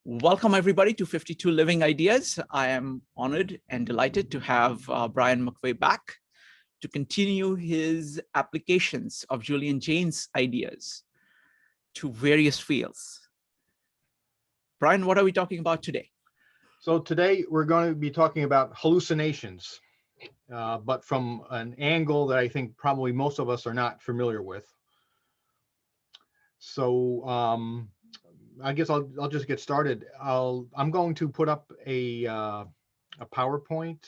Welcome, everybody, to 52 Living Ideas. I am honored and delighted to have Brian McVeigh back to continue his applications of Julian Jaynes' ideas to various fields. Brian, what are we talking about today? So today we're going to be talking about hallucinations, but from an angle that I think probably most of us are not familiar with. So I guess I'll just get started. I'm going to put up a PowerPoint.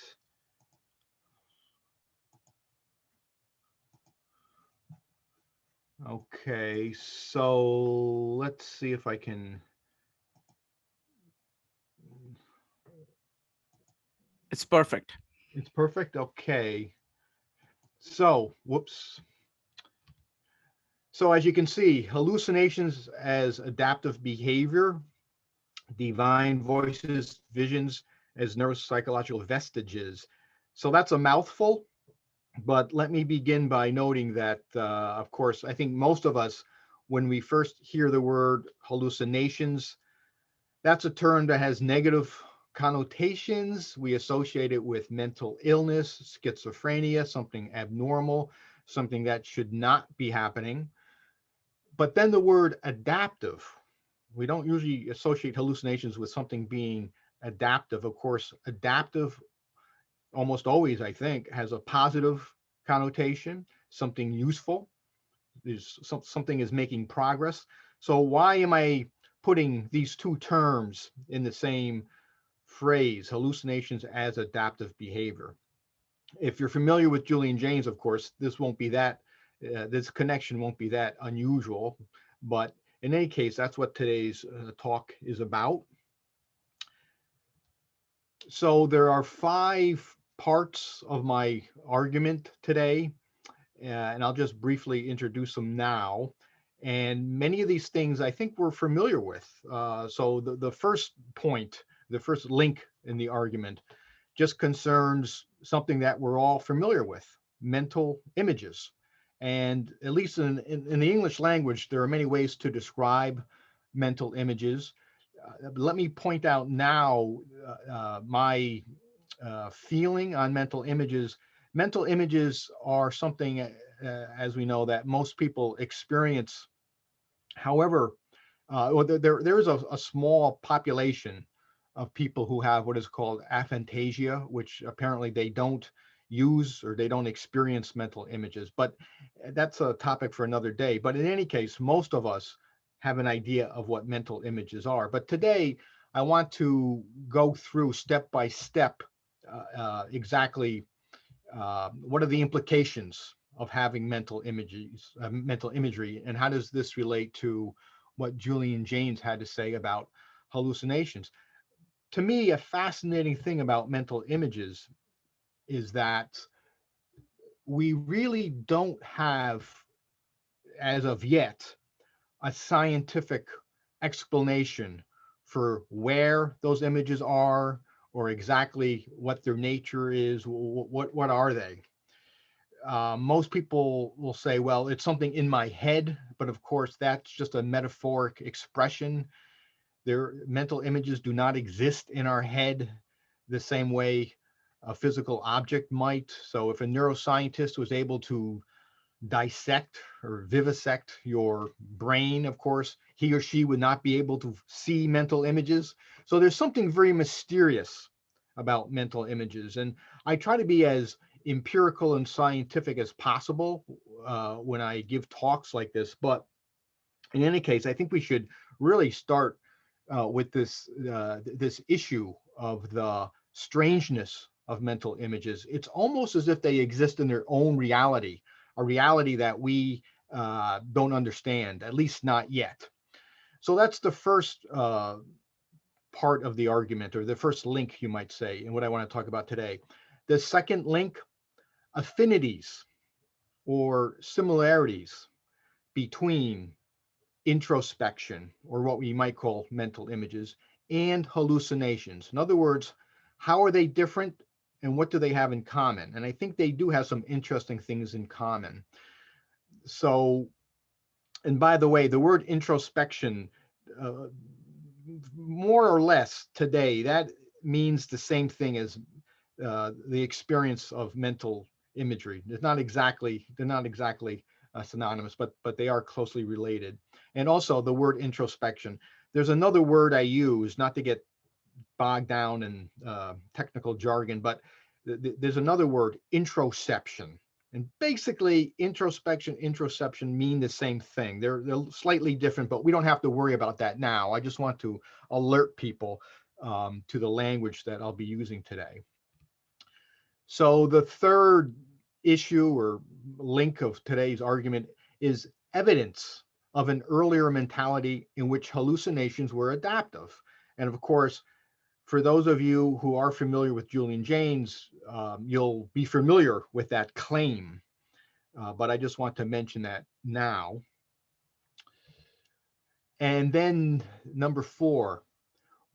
Okay, so let's see if I can. It's perfect. It's perfect. Okay. So, whoops. So as you can see, hallucinations as adaptive behavior, divine voices, visions as neuropsychological vestiges. So that's a mouthful, but let me begin by noting that, of course, I think most of us, when we first hear the word hallucinations, that's a term that has negative connotations. We associate it with mental illness, schizophrenia, something abnormal, something that should not be happening. But then the word adaptive, we don't usually associate hallucinations with something being adaptive. Of course, adaptive almost always, I think, has a positive connotation, something useful. Something is making progress. So why am I putting these two terms in the same phrase, hallucinations as adaptive behavior? If you're familiar with Julian Jaynes, of course, this won't be that, this connection won't be that unusual, but in any case, that's what today's talk is about. So there are 5 parts of my argument today, and I'll just briefly introduce them now. And many of these things I think we're familiar with. So the first point, the first link in the argument just concerns something that we're all familiar with, mental images. And at least in the English language, there are many ways to describe mental images. Let me point out now my feeling on mental images. Mental images are something, as we know, that most people experience. However, there is a small population of people who have what is called aphantasia, which apparently they don't use or they don't experience mental images. But that's a topic for another day. But in any case, most of us have an idea of what mental images are. But today, I want to go through step by step exactly what are the implications of having mental images, mental imagery, and how does this relate to what Julian Jaynes had to say about hallucinations? To me, a fascinating thing about mental images is that we really don't have, as of yet, a scientific explanation for where those images are or exactly what their nature is. What are they? Most people will say, well, it's something in my head, but of course, that's just a metaphoric expression. Their mental images do not exist in our head the same way a physical object might. So if a neuroscientist was able to dissect or vivisect your brain, of course, he or she would not be able to see mental images. So there's something very mysterious about mental images. And I try to be as empirical and scientific as possible when I give talks like this. But in any case, I think we should really start with this issue of the strangeness of mental images. It's almost as if they exist in their own reality, a reality that we don't understand, at least not yet. So that's the first part of the argument, or the first link, you might say, and what I want to talk about today. The second link, affinities or similarities between introspection, or what we might call mental images, and hallucinations. In other words, how are they different and what do they have in common? And I think they do have some interesting things in common. So, and by the way, the word introspection, more or less today, that means the same thing as the experience of mental imagery. They're not exactly synonymous, but they are closely related. And also the word introspection. There's another word I use, not to get bogged down in technical jargon, but there's another word, introception. And basically, introspection, introception mean the same thing. They're slightly different, but we don't have to worry about that now. I just want to alert people to the language that I'll be using today. So the third issue or link of today's argument is evidence of an earlier mentality in which hallucinations were adaptive. And of course, for those of you who are familiar with Julian Jaynes, you'll be familiar with that claim, but I just want to mention that now. And then number 4,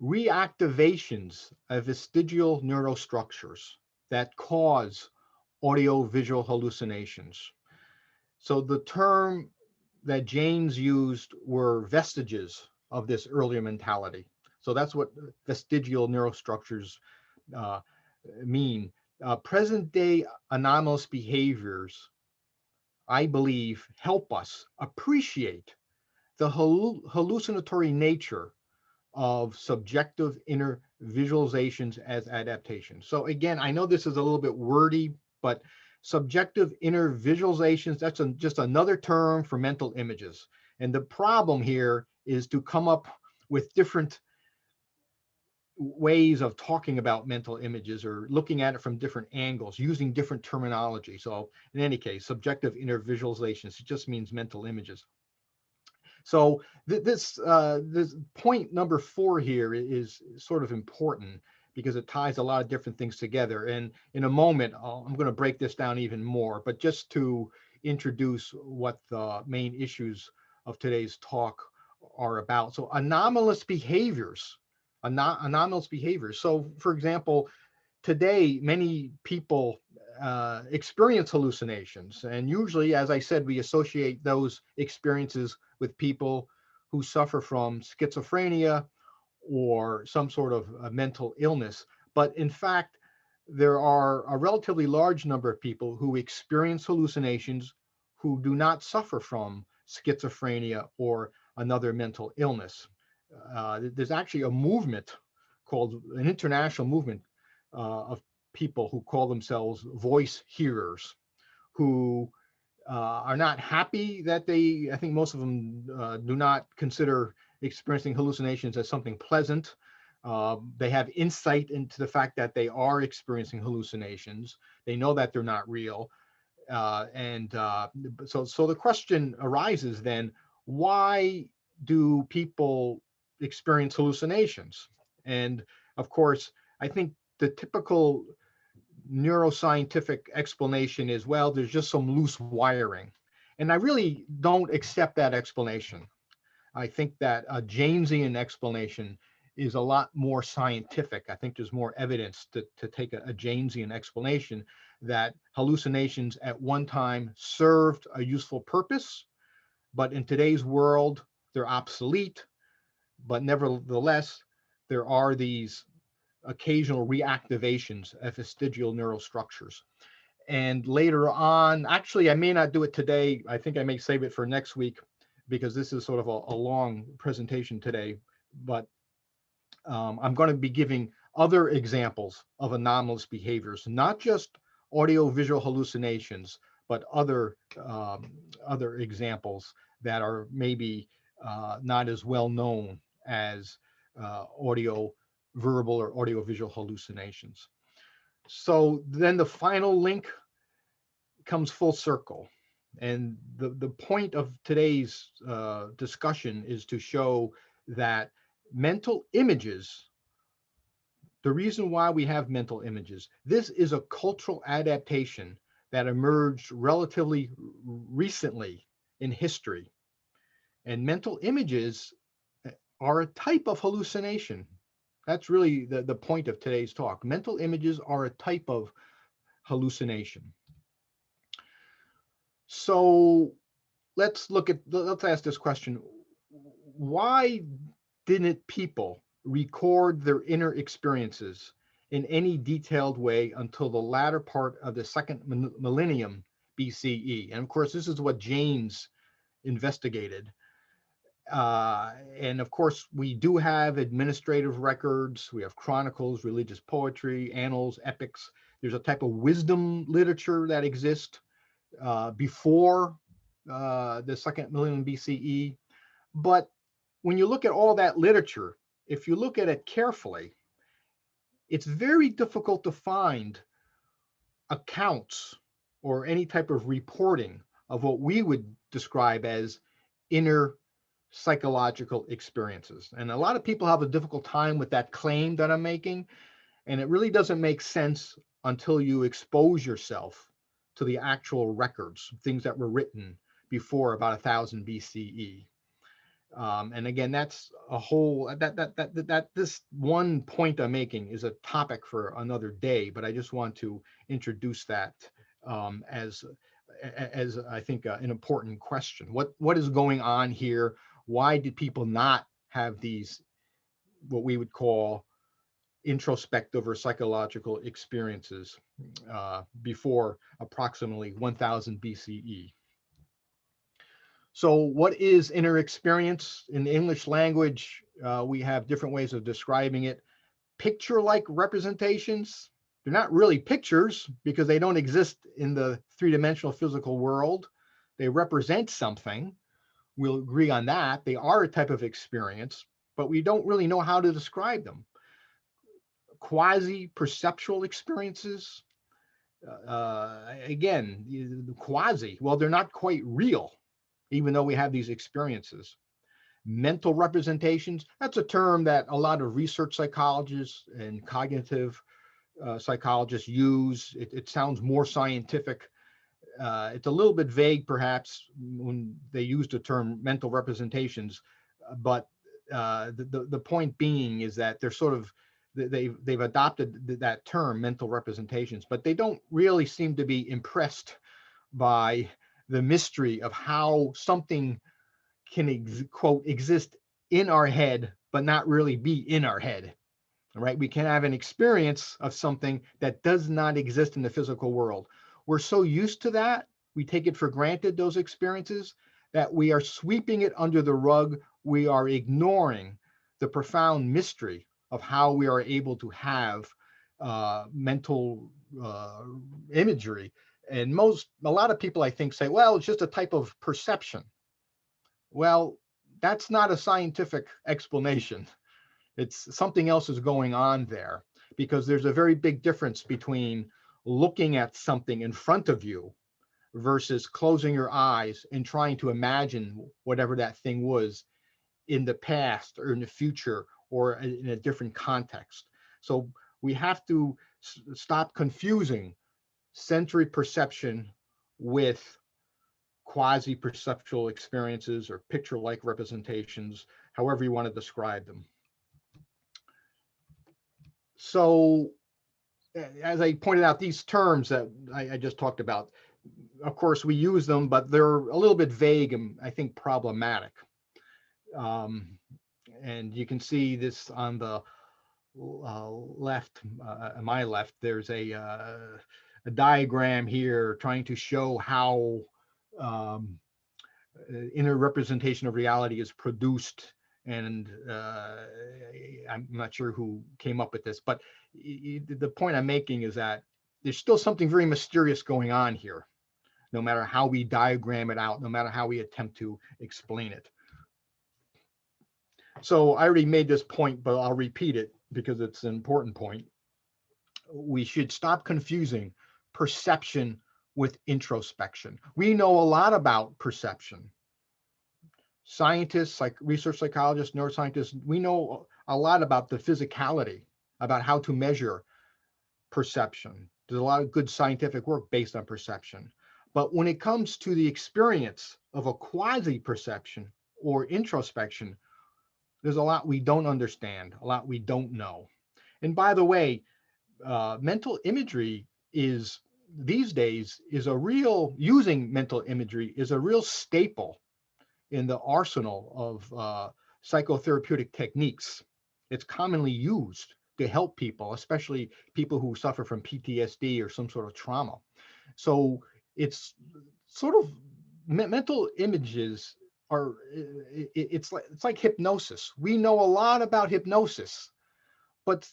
reactivations of vestigial neurostructures that cause audio-visual hallucinations. So the term that Jaynes used were vestiges of this earlier mentality. So that's what vestigial neurostructures mean. Present day anomalous behaviors, I believe, help us appreciate the hallucinatory nature of subjective inner visualizations as adaptation. So again, I know this is a little bit wordy, but subjective inner visualizations, that's just another term for mental images. And the problem here is to come up with different ways of talking about mental images or looking at it from different angles, using different terminology. So in any case, subjective inner visualizations, it just means mental images. So this point number 4 here is sort of important because it ties a lot of different things together. And in a moment, I'm going to break this down even more, but just to introduce what the main issues of today's talk are about. So anomalous behaviors, anomalous behaviors. So for example, today, many people experience hallucinations. And usually, as I said, we associate those experiences with people who suffer from schizophrenia or some sort of mental illness. But in fact, there are a relatively large number of people who experience hallucinations who do not suffer from schizophrenia or another mental illness. There's actually a movement called an international movement of people who call themselves voice hearers, who are not happy that I think most of them do not consider experiencing hallucinations as something pleasant. They have insight into the fact that they are experiencing hallucinations. They know that they're not real. So the question arises then, why do people experience hallucinations? And of course, I think the typical neuroscientific explanation is, well, there's just some loose wiring. And I really don't accept that explanation. I think that a Jaynesian explanation is a lot more scientific. I think there's more evidence to take a Jaynesian explanation that hallucinations at one time served a useful purpose, but in today's world, they're obsolete. But nevertheless, there are these occasional reactivations of vestigial neurostructures. And later on, actually, I may not do it today. I think I may save it for next week because this is sort of a long presentation today. But I'm going to be giving other examples of anomalous behaviors, not just audio-visual hallucinations, but other examples that are maybe not as well known as audio verbal or audiovisual hallucinations. So then the final link comes full circle. And the point of today's discussion is to show that mental images, the reason why we have mental images, this is a cultural adaptation that emerged relatively recently in history. And mental images are a type of hallucination. That's really the point of today's talk. Mental images are a type of hallucination. So let's ask this question. Why abstinent people record their inner experiences in any detailed way until the latter part of the second millennium BCE. And of course, this is what Jaynes investigated. And of course, we do have administrative records. We have chronicles, religious poetry, annals, epics. There's a type of wisdom literature that exists before the second millennium BCE. But when you look at all that literature, if you look at it carefully, it's very difficult to find accounts or any type of reporting of what we would describe as inner psychological experiences. And a lot of people have a difficult time with that claim that I'm making. And it really doesn't make sense until you expose yourself to the actual records, things that were written before about 1000 BCE. And again, that's a whole, this one point I'm making is a topic for another day, but I just want to introduce that as I think an important question. What is going on here? Why did people not have these, what we would call introspective or psychological experiences before approximately 1000 BCE? So what is inner experience? In the English language, we have different ways of describing it. Picture-like representations. They're not really pictures because they don't exist in the three-dimensional physical world. They represent something. We'll agree on that. They are a type of experience, but we don't really know how to describe them. Quasi-perceptual experiences. Again, quasi, well, they're not quite real, even though we have these experiences. Mental representations, that's a term that a lot of research psychologists and cognitive psychologists use. It sounds more scientific. It's a little bit vague, perhaps, when they use the term mental representations, but the point being is that they're sort of, they've adopted that term, mental representations, but they don't really seem to be impressed by the mystery of how something can, quote, exist in our head, but not really be in our head. All right, we can have an experience of something that does not exist in the physical world. We're so used to that, we take it for granted, those experiences, that we are sweeping it under the rug. We are ignoring the profound mystery of how we are able to have mental imagery. And a lot of people, I think, say, well, it's just a type of perception. Well, that's not a scientific explanation. It's something else is going on there, because there's a very big difference between looking at something in front of you versus closing your eyes and trying to imagine whatever that thing was in the past or in the future or in a different context. So we have to stop confusing sensory perception with quasi-perceptual experiences or picture-like representations, however you want to describe them. So, as I pointed out, these terms that I just talked about, of course, we use them, but they're a little bit vague and I think problematic. And you can see this on the left, my left, there's a diagram here trying to show how inner representation of reality is produced. And I'm not sure who came up with this, but the point I'm making is that there's still something very mysterious going on here, no matter how we diagram it out, no matter how we attempt to explain it. So I already made this point, but I'll repeat it because it's an important point. We should stop confusing perception with introspection. We know a lot about perception. Scientists, like research psychologists, neuroscientists, we know a lot about the physicality, about how to measure perception. There's a lot of good scientific work based on perception. But when it comes to the experience of a quasi-perception or introspection, there's a lot we don't understand, a lot we don't know. And by the way, mental imagery is, these days, is a real, using mental imagery is a real staple in the arsenal of psychotherapeutic techniques. It's commonly used to help people, especially people who suffer from PTSD or some sort of trauma. So it's sort of mental images are it's like hypnosis. We know a lot about hypnosis, but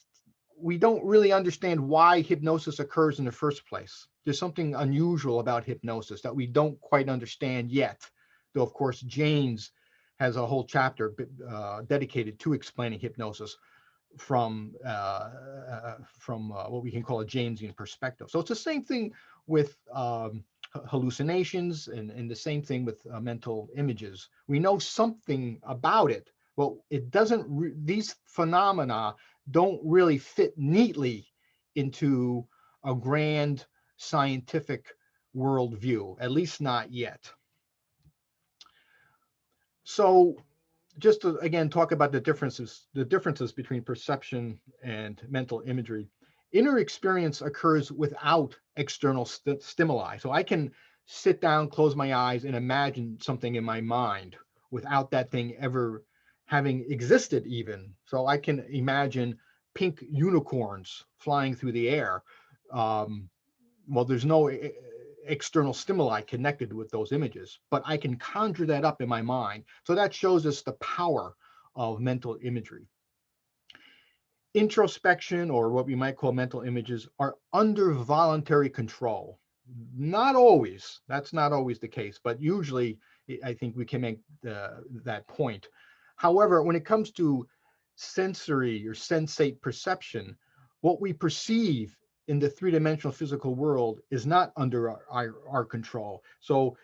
we don't really understand why hypnosis occurs in the first place. There's something unusual about hypnosis that we don't quite understand yet. Though, of course, Jaynes has a whole chapter dedicated to explaining hypnosis from what we can call a Jaynesian perspective. So it's the same thing with hallucinations and the same thing with mental images. We know something about it. Well, it doesn't, these phenomena don't really fit neatly into a grand scientific worldview, at least not yet. So just to, again, talk about the differences between perception and mental imagery. Inner experience occurs without external stimuli. So I can sit down, close my eyes, and imagine something in my mind without that thing ever having existed even. So I can imagine pink unicorns flying through the air. Well, there's no external stimuli connected with those images, but I can conjure that up in my mind. So that shows us the power of mental imagery. Introspection, or what we might call mental images, are under voluntary control. Not always, that's not always the case, but usually I think we can make that point. However, when it comes to sensory or sensate perception, what we perceive in the three-dimensional physical world is not under our control. So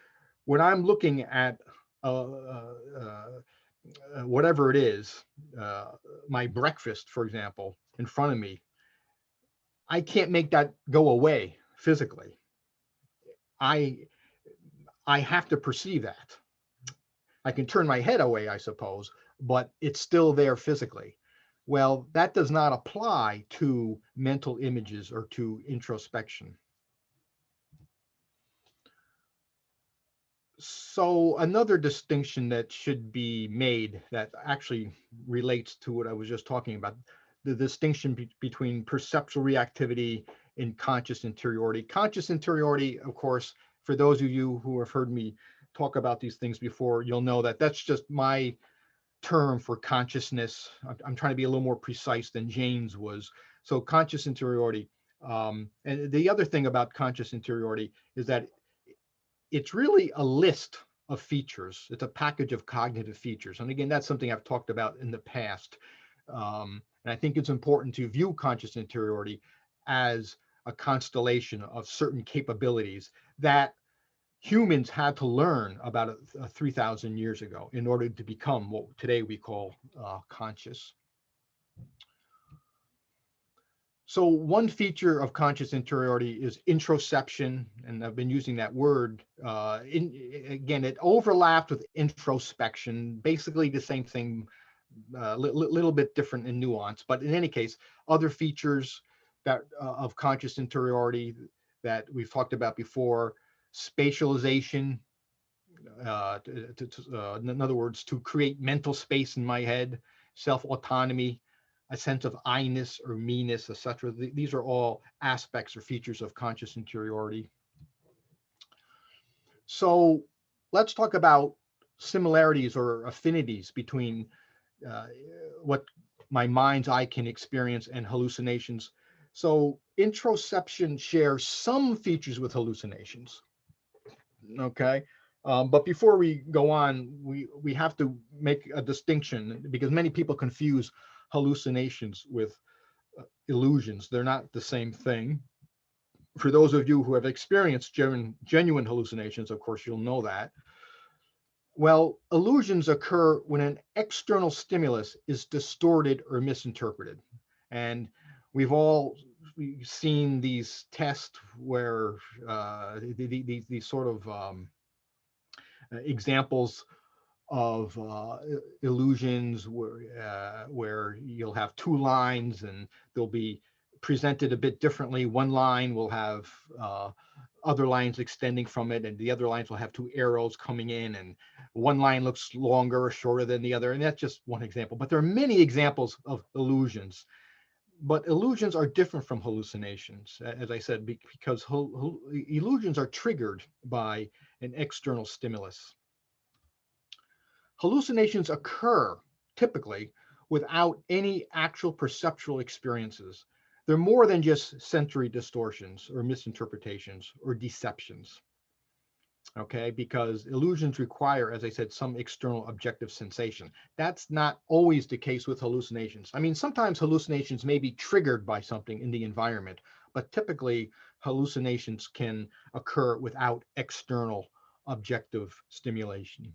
when I'm looking at whatever it is, my breakfast, for example, in front of me, I can't make that go away physically. I have to perceive that. I can turn my head away, I suppose, but it's still there physically. Well, that does not apply to mental images or to introspection. So another distinction that should be made that actually relates to what I was just talking about, the distinction between perceptual reactivity and conscious interiority. Conscious interiority, of course, for those of you who have heard me talk about these things before, you'll know that that's just my term for consciousness. I'm trying to be a little more precise than Jaynes was. So conscious interiority. And the other thing about conscious interiority is that it's really a list of features. It's a package of cognitive features. And again, that's something I've talked about in the past. And I think it's important to view conscious interiority as a constellation of certain capabilities that humans had to learn about 3,000 years ago in order to become what today we call conscious. So one feature of conscious interiority is introception, and I've been using that word. Again, it overlapped with introspection, basically the same thing, a little bit different in nuance. But in any case, other features that of conscious interiority that we've talked about before: spatialization. In other words, to create mental space in my head, self-autonomy, a sense of I-ness or me-ness, etc. These are all aspects or features of conscious interiority. So let's talk about similarities or affinities between what my mind's eye can experience and hallucinations. So introception shares some features with hallucinations. Okay. But before we go on, we have to make a distinction because many people confuse hallucinations with illusions. They're not the same thing. For those of you who have experienced genuine hallucinations, of course, you'll know that. Well, illusions occur when an external stimulus is distorted or misinterpreted. And we've all seen these tests where these sort of examples of illusions where you'll have two lines and they'll be presented a bit differently. One line will have other lines extending from it, and the other lines will have two arrows coming in, and one line looks longer or shorter than the other. And that's just one example, but there are many examples of illusions. But illusions are different from hallucinations, as I said, because illusions are triggered by an external stimulus. Hallucinations occur typically without any actual perceptual experiences. They're more than just sensory distortions or misinterpretations or deceptions. Okay, because illusions require, as I said, some external objective sensation. That's not always the case with hallucinations. I mean, sometimes hallucinations may be triggered by something in the environment, but typically hallucinations can occur without external objective stimulation.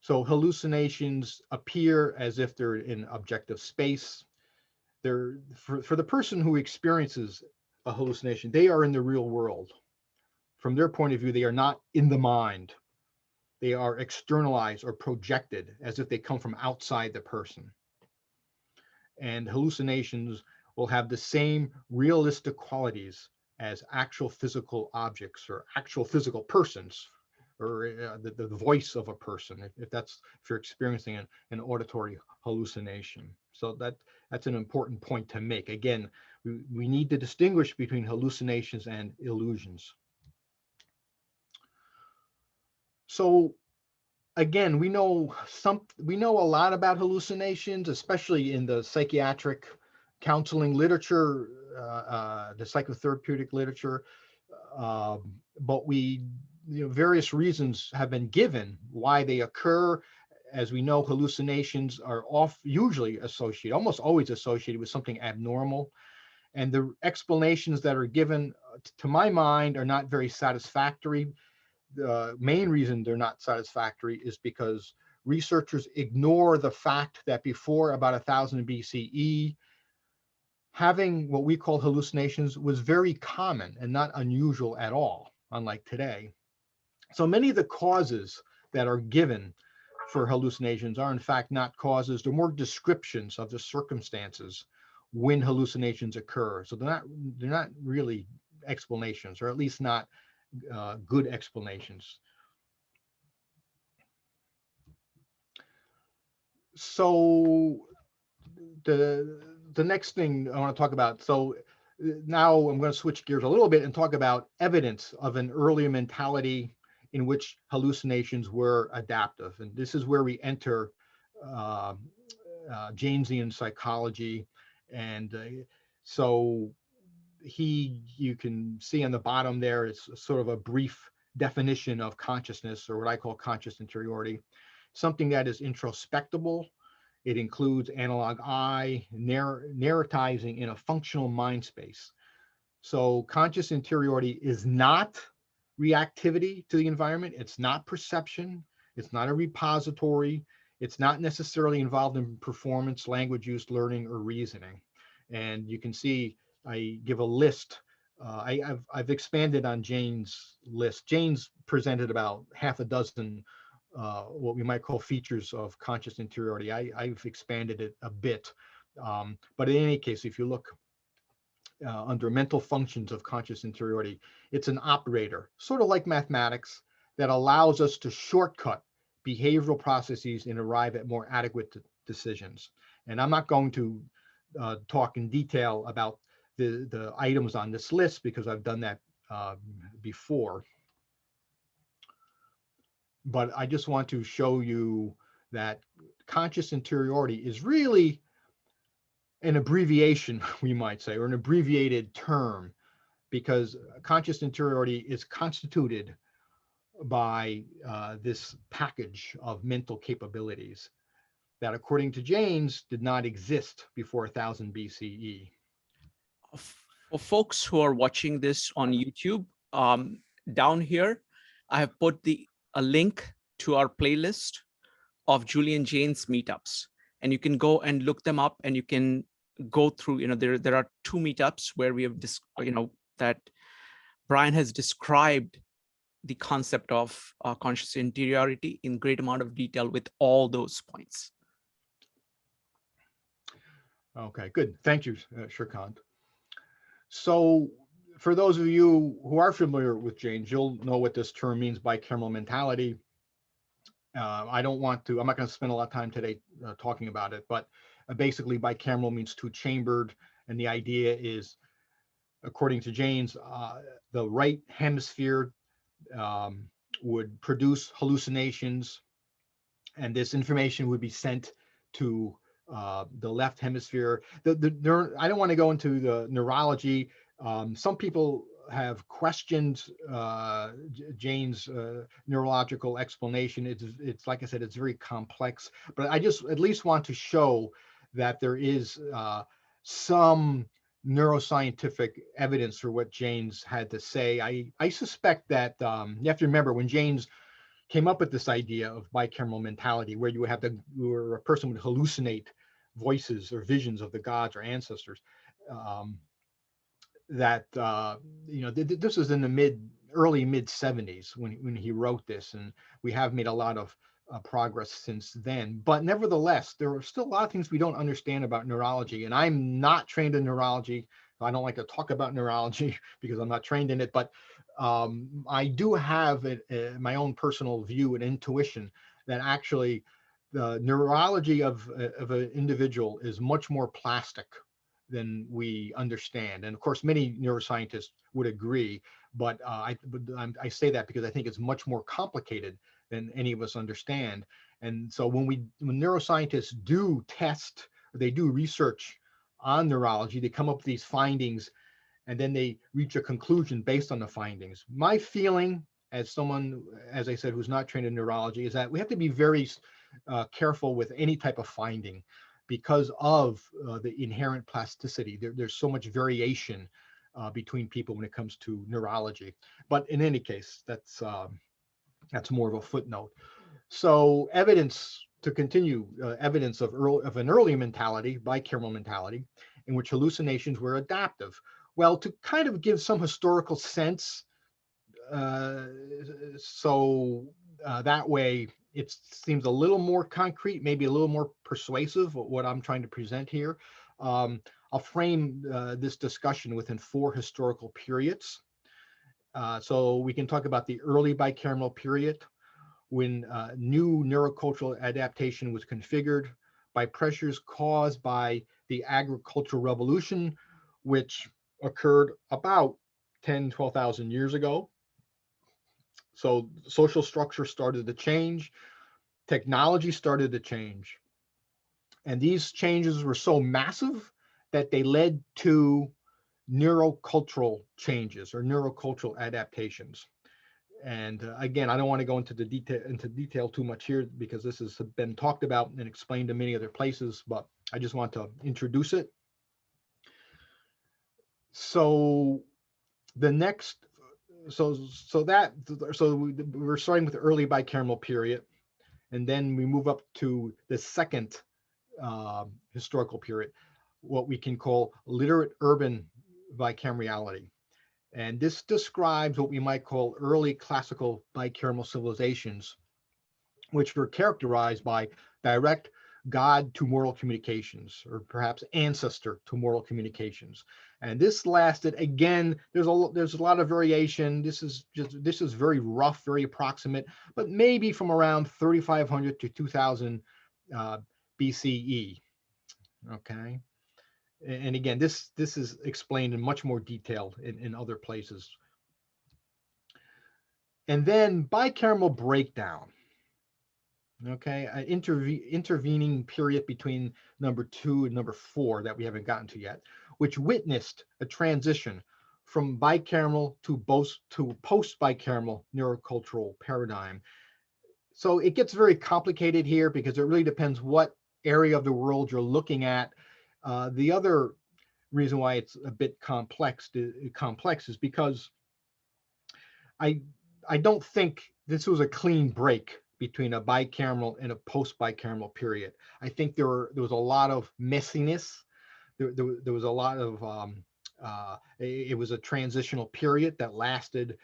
So hallucinations appear as if they're in objective space. They're for the person who experiences a hallucination, they are in the real world. From their point of view, they are not in the mind. They are externalized or projected as if they come from outside the person. And hallucinations will have the same realistic qualities as actual physical objects or actual physical persons, or the voice of a person, if you're experiencing an auditory hallucination. So that's an important point to make. Again, we need to distinguish between hallucinations and illusions. So again, we know a lot about hallucinations, especially in the psychiatric counseling literature, the psychotherapeutic literature, but various reasons have been given why they occur. As we know, hallucinations are usually associated, almost always associated with something abnormal. And the explanations that are given, to my mind, are not very satisfactory. The main reason they're not satisfactory is because researchers ignore the fact that before about 1000 BCE, having what we call hallucinations was very common and not unusual at all, unlike today. So many of the causes that are given for hallucinations are in fact not causes, they're more descriptions of the circumstances when hallucinations occur. So they're not really explanations, or at least not good explanations. So the next thing I want to talk about, so now I'm going to switch gears a little bit and talk about evidence of an earlier mentality in which hallucinations were adaptive. And this is where we enter Jaynesian psychology. And so you can see on the bottom there, it's sort of a brief definition of consciousness, or what I call conscious interiority. Something that is introspectable. It includes analog I, narratizing in a functional mind space. So conscious interiority is not reactivity to the environment. It's not perception. It's not a repository. It's not necessarily involved in performance, language use, learning, or reasoning. And you can see I give a list. I've expanded on Jaynes' list. Jaynes presented about half a dozen what we might call features of conscious interiority. I've expanded it a bit. But in any case, if you look under mental functions of conscious interiority, it's an operator, sort of like mathematics, that allows us to shortcut behavioral processes and arrive at more adequate decisions. And I'm not going to talk in detail about the items on this list because I've done that before. But I just want to show you that conscious interiority is really an abbreviation, we might say, or an abbreviated term, because conscious interiority is constituted by this package of mental capabilities that, according to Jaynes, did not exist before 1000 BCE. For folks who are watching this on YouTube, down here, I have put a link to our playlist of Julian Jaynes meetups, and you can go and look them up, and you can go through. There are 2 meetups where we have that Brian has described the concept of conscious interiority in great amount of detail with all those points. Okay, good. Thank you, Shrikant. So for those of you who are familiar with Jaynes, you'll know what this term means, bicameral mentality. I'm not going to spend a lot of time today talking about it, but basically bicameral means two-chambered. And the idea is, according to Jaynes, the right hemisphere would produce hallucinations, and this information would be sent to the left hemisphere. I don't want to go into the neurology. Some people have questioned Jaynes' neurological explanation. It's like I said, it's very complex, but I just at least want to show that there is some neuroscientific evidence for what Jaynes had to say. I suspect that you have to remember when Jaynes came up with this idea of bicameral mentality, where where a person would hallucinate voices or visions of the gods or ancestors. This was in the early mid 70s when he wrote this, and we have made a lot of progress since then. But nevertheless, there are still a lot of things we don't understand about neurology, and I'm not trained in neurology. I don't like to talk about neurology because I'm not trained in it, but I do have my own personal view and intuition that actually the neurology of an individual is much more plastic than we understand. And of course, many neuroscientists would agree, but I say that because I think it's much more complicated than any of us understand. And so when neuroscientists do test, or they do research on neurology, they come up with these findings, and then they reach a conclusion based on the findings. My feeling, as someone, as I said, who's not trained in neurology, is that we have to be very careful with any type of finding, because of the inherent plasticity. There's so much variation between people when it comes to neurology. But in any case, that's more of a footnote. So evidence to continue, evidence of an early mentality, bicameral mentality, in which hallucinations were adaptive. Well, to kind of give some historical sense, that way it seems a little more concrete, maybe a little more persuasive, what I'm trying to present here. I'll frame this discussion within 4 historical periods. So we can talk about the early bicameral period, when new neurocultural adaptation was configured by pressures caused by the agricultural revolution, which occurred about 12,000 years ago. So social structure started to change, technology started to change. And these changes were so massive that they led to neurocultural changes or neurocultural adaptations. And again, I don't want to go into detail too much here, because this has been talked about and explained in many other places, but I just want to introduce it. So the next, so we're starting with the early bicameral period, and then we move up to the second historical period, what we can call literate urban bicamerality. And this describes what we might call early classical bicameral civilizations, which were characterized by direct God to moral communications, or perhaps ancestor to moral communications. And this lasted, again, there's a lot of variation. This is very rough, very approximate, but maybe from around 3,500 to 2000 BCE. Okay. And again, this is explained in much more detail in other places. And then bicameral breakdown. Okay, an intervening period between number 2 and number 4 that we haven't gotten to yet, which witnessed a transition from bicameral to post-bicameral neurocultural paradigm. So it gets very complicated here, because it really depends what area of the world you're looking at. The other reason why it's a bit complex is because I don't think this was a clean break between a bicameral and a post-bicameral period. I think there was a lot of messiness. There was a lot of it was a transitional period that lasted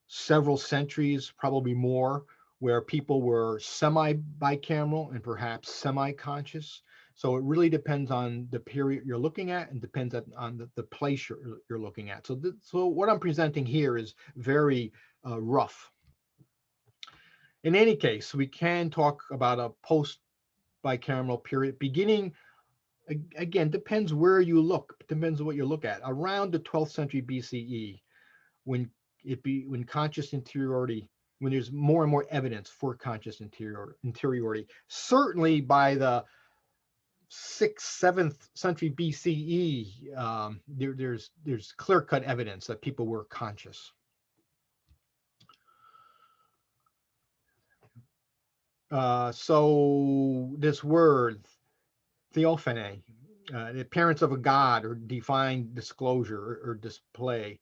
several centuries, probably more, where people were semi-bicameral and perhaps semi-conscious. So it really depends on the period you're looking at and depends on the place you're looking at. So what I'm presenting here is very rough. In any case, we can talk about a post-bicameral period beginning, again, depends where you look, depends on what you look at, around the 12th century BCE, when when conscious interiority, when there's more and more evidence for conscious interiority. Certainly by the 6th, 7th century BCE, there's clear-cut evidence that people were conscious. So this word, theophany, the appearance of a god or divine disclosure or display.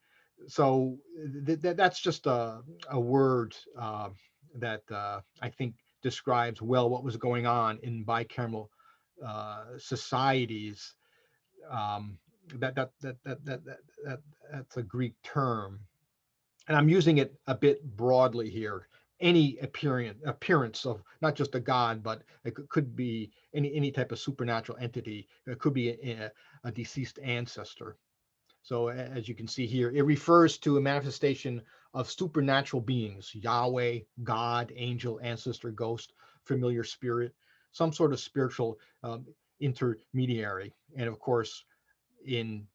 So that's just a word that I think describes well what was going on in bicameral societies. That's a Greek term, and I'm using it a bit broadly here. Any appearance of not just a god, but it could be any type of supernatural entity. It could be a deceased ancestor. So as you can see here, it refers to a manifestation of supernatural beings: Yahweh, God, angel, ancestor, ghost, familiar spirit, some sort of spiritual intermediary. And of course, in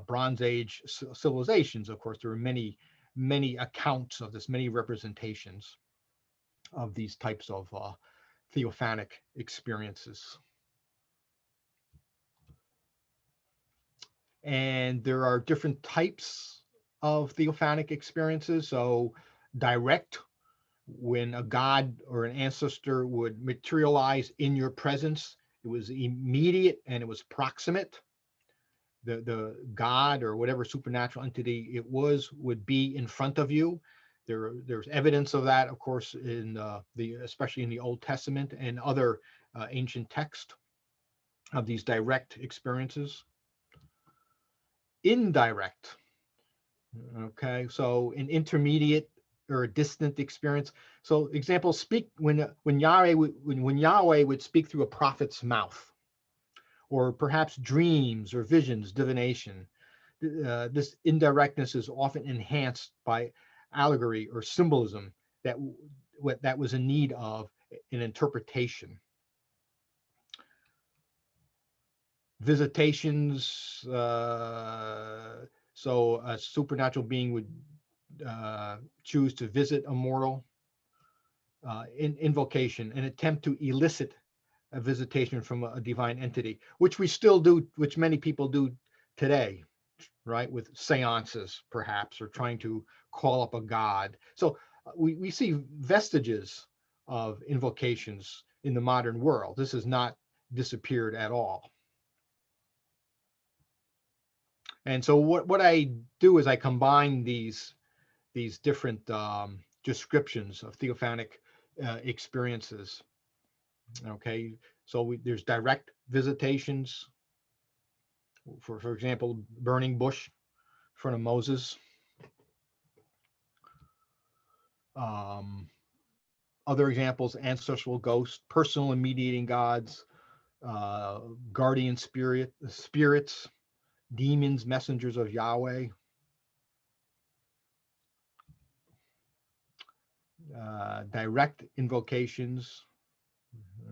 Bronze Age civilizations, of course, there are many accounts of this, many representations of these types of theophanic experiences. And there are different types of theophanic experiences. So direct, when a god or an ancestor would materialize in your presence, it was immediate and it was proximate. The god or whatever supernatural entity it was would be in front of you. There's evidence of that, of course, in especially in the Old Testament and other ancient texts of these direct experiences. Indirect, okay, so an intermediate or a distant experience. So example, speak when Yahweh would speak through a prophet's mouth, or perhaps dreams or visions, divination. This indirectness is often enhanced by allegory or symbolism that was in need of an interpretation. Visitations, so a supernatural being would choose to visit a mortal. Invocation, an attempt to elicit a visitation from a divine entity, which we still do, which many people do today, right? With seances, perhaps, or trying to call up a god. So we see vestiges of invocations in the modern world. This has not disappeared at all. And so what I do is I combine these different descriptions of theophanic experiences. Okay, so there's direct visitations, for example, burning bush in front of Moses. Other examples: ancestral ghosts, personal and mediating gods, guardian spirits, demons, messengers of Yahweh. Direct invocations.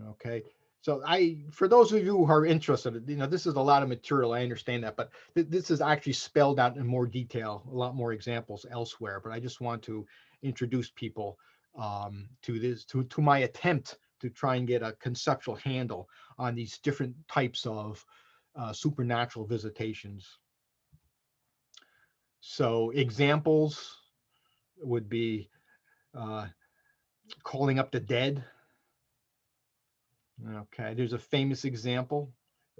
Okay, so for those of you who are interested, this is a lot of material. I understand that, but this is actually spelled out in more detail, a lot more examples elsewhere. But I just want to introduce people to this, to my attempt to try and get a conceptual handle on these different types of supernatural visitations. So examples would be calling up the dead. Okay, there's a famous example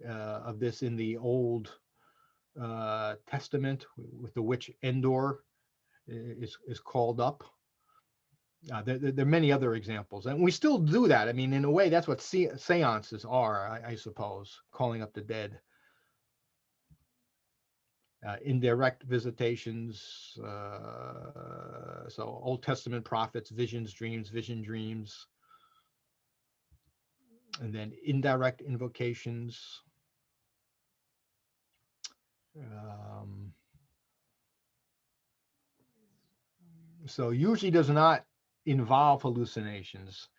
of this in the Old Testament with the witch Endor is called up. There are many other examples, and we still do that. I mean, in a way, that's what seances are, I suppose, calling up the dead. Indirect visitations, so Old Testament prophets, vision dreams. and then indirect invocations. Um, so usually does not involve hallucinations.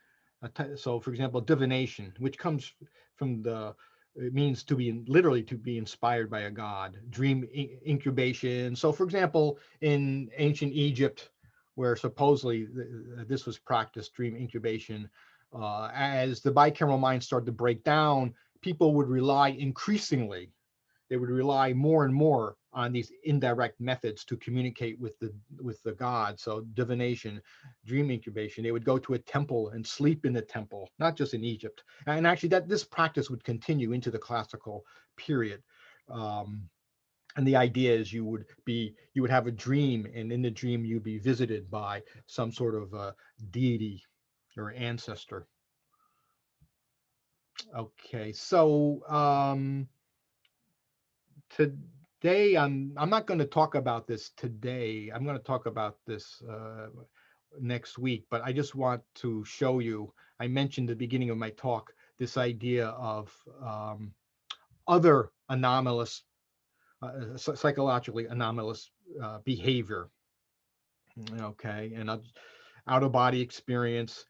So for example, divination, which comes from it means to be literally to be inspired by a god. Dream incubation. So for example, in ancient Egypt, where supposedly this was practiced, dream incubation, as the bicameral mind started to break down, people would rely increasingly, they would rely more and more on these indirect methods to communicate with the god. So divination, dream incubation. They would go to a temple and sleep in the temple, not just in Egypt. And actually, that this practice would continue into the classical period. And the idea is you would have a dream, and in the dream you'd be visited by some sort of deity or ancestor. Okay, so today I'm not going to talk about this today. I'm going to talk about this next week, but I just want to show you, I mentioned at the beginning of my talk this idea of other anomalous psychologically anomalous behavior. Okay, and out of body experience,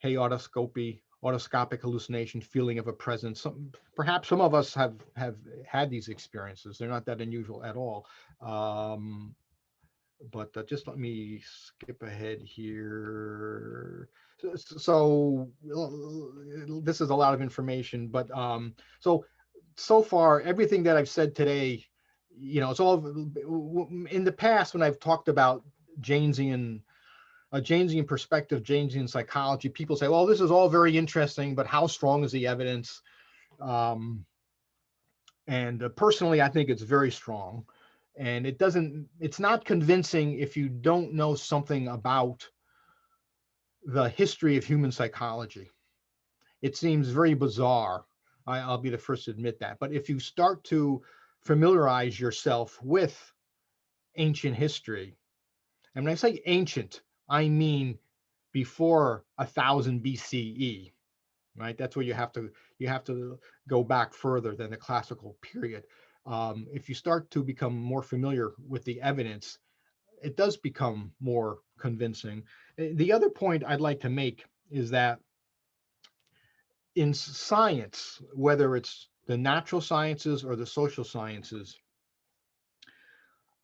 autoscopic hallucination, feeling of a presence. Perhaps some of us have had these experiences. They're not that unusual at all. But just let me skip ahead here. So this is a lot of information, but so far everything that I've said today, it's all in the past when I've talked about Jaynesian a Jaynesian perspective, Jaynesian psychology. People say, well, this is all very interesting, but how strong is the evidence? And personally, I think it's very strong. And it's not convincing if you don't know something about the history of human psychology. It seems very bizarre. I'll be the first to admit that. But if you start to familiarize yourself with ancient history, and when I say ancient, I mean before 1000 BCE, right? That's where you have to go back further than the classical period. If you start to become more familiar with the evidence, it does become more convincing. The other point I'd like to make is that in science, whether it's the natural sciences or the social sciences,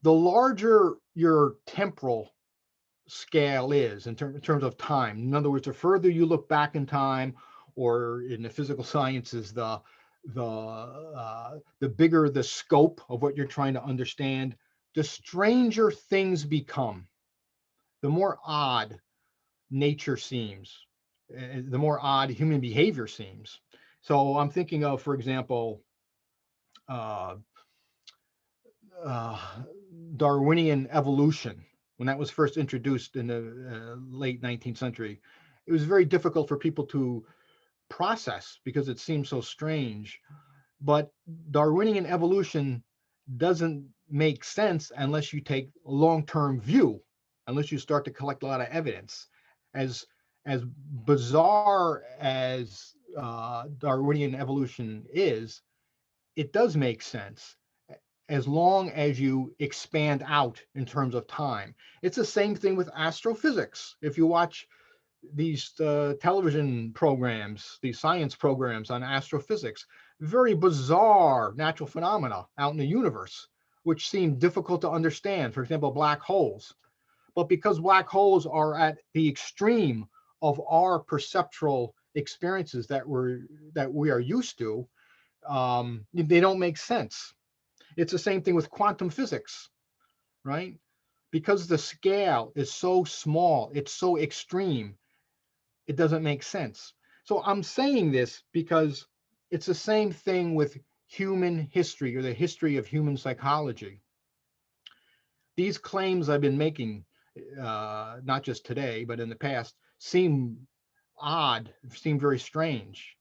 the larger your temporal scale is in terms of time. In other words, the further you look back in time, or in the physical sciences, the bigger the scope of what you're trying to understand, the stranger things become, the more odd nature seems, the more odd human behavior seems. So I'm thinking of, for example, uh, uh, Darwinian evolution. When that was first introduced in the late 19th century, it was very difficult for people to process because it seemed so strange. But Darwinian evolution doesn't make sense unless you take a long-term view, unless you start to collect a lot of evidence. As bizarre as Darwinian evolution is, it does make sense as long as you expand out in terms of time. It's the same thing with astrophysics. If you watch these television programs, these science programs on astrophysics, very bizarre natural phenomena out in the universe, which seem difficult to understand. For example, black holes. But because black holes are at the extreme of our perceptual experiences that we are used to, they don't make sense. It's the same thing with quantum physics, right? Because the scale is so small, it's so extreme, it doesn't make sense. So I'm saying this because it's the same thing with human history or the history of human psychology. These claims I've been making, not just today, but in the past, seem odd, seem very strange.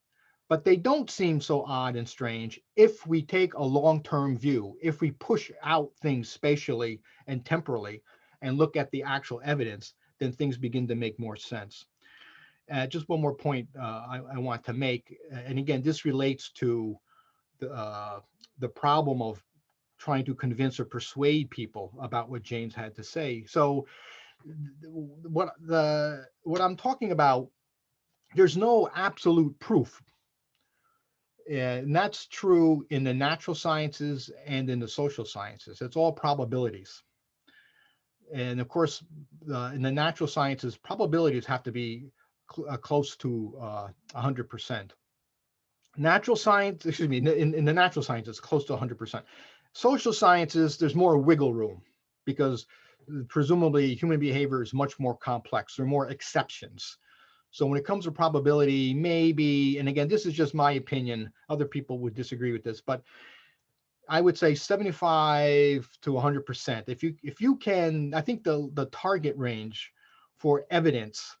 But they don't seem so odd and strange if we take a long-term view, if we push out things spatially and temporally and look at the actual evidence, then things begin to make more sense. Just one more point I want to make, and again, this relates to the problem of trying to convince or persuade people about what Jaynes had to say. So what I'm talking about, there's no absolute proof. And that's true in the natural sciences and in the social sciences. It's all probabilities. And of course, in the natural sciences, probabilities have to be close to 100%. Natural science, excuse me, in the natural sciences, close to 100%. Social sciences, there's more wiggle room because presumably human behavior is much more complex. There are more exceptions. So when it comes to probability, maybe, and again, this is just my opinion, other people would disagree with this, but I would say 75 to 100%. If you can, I think the target range for evidence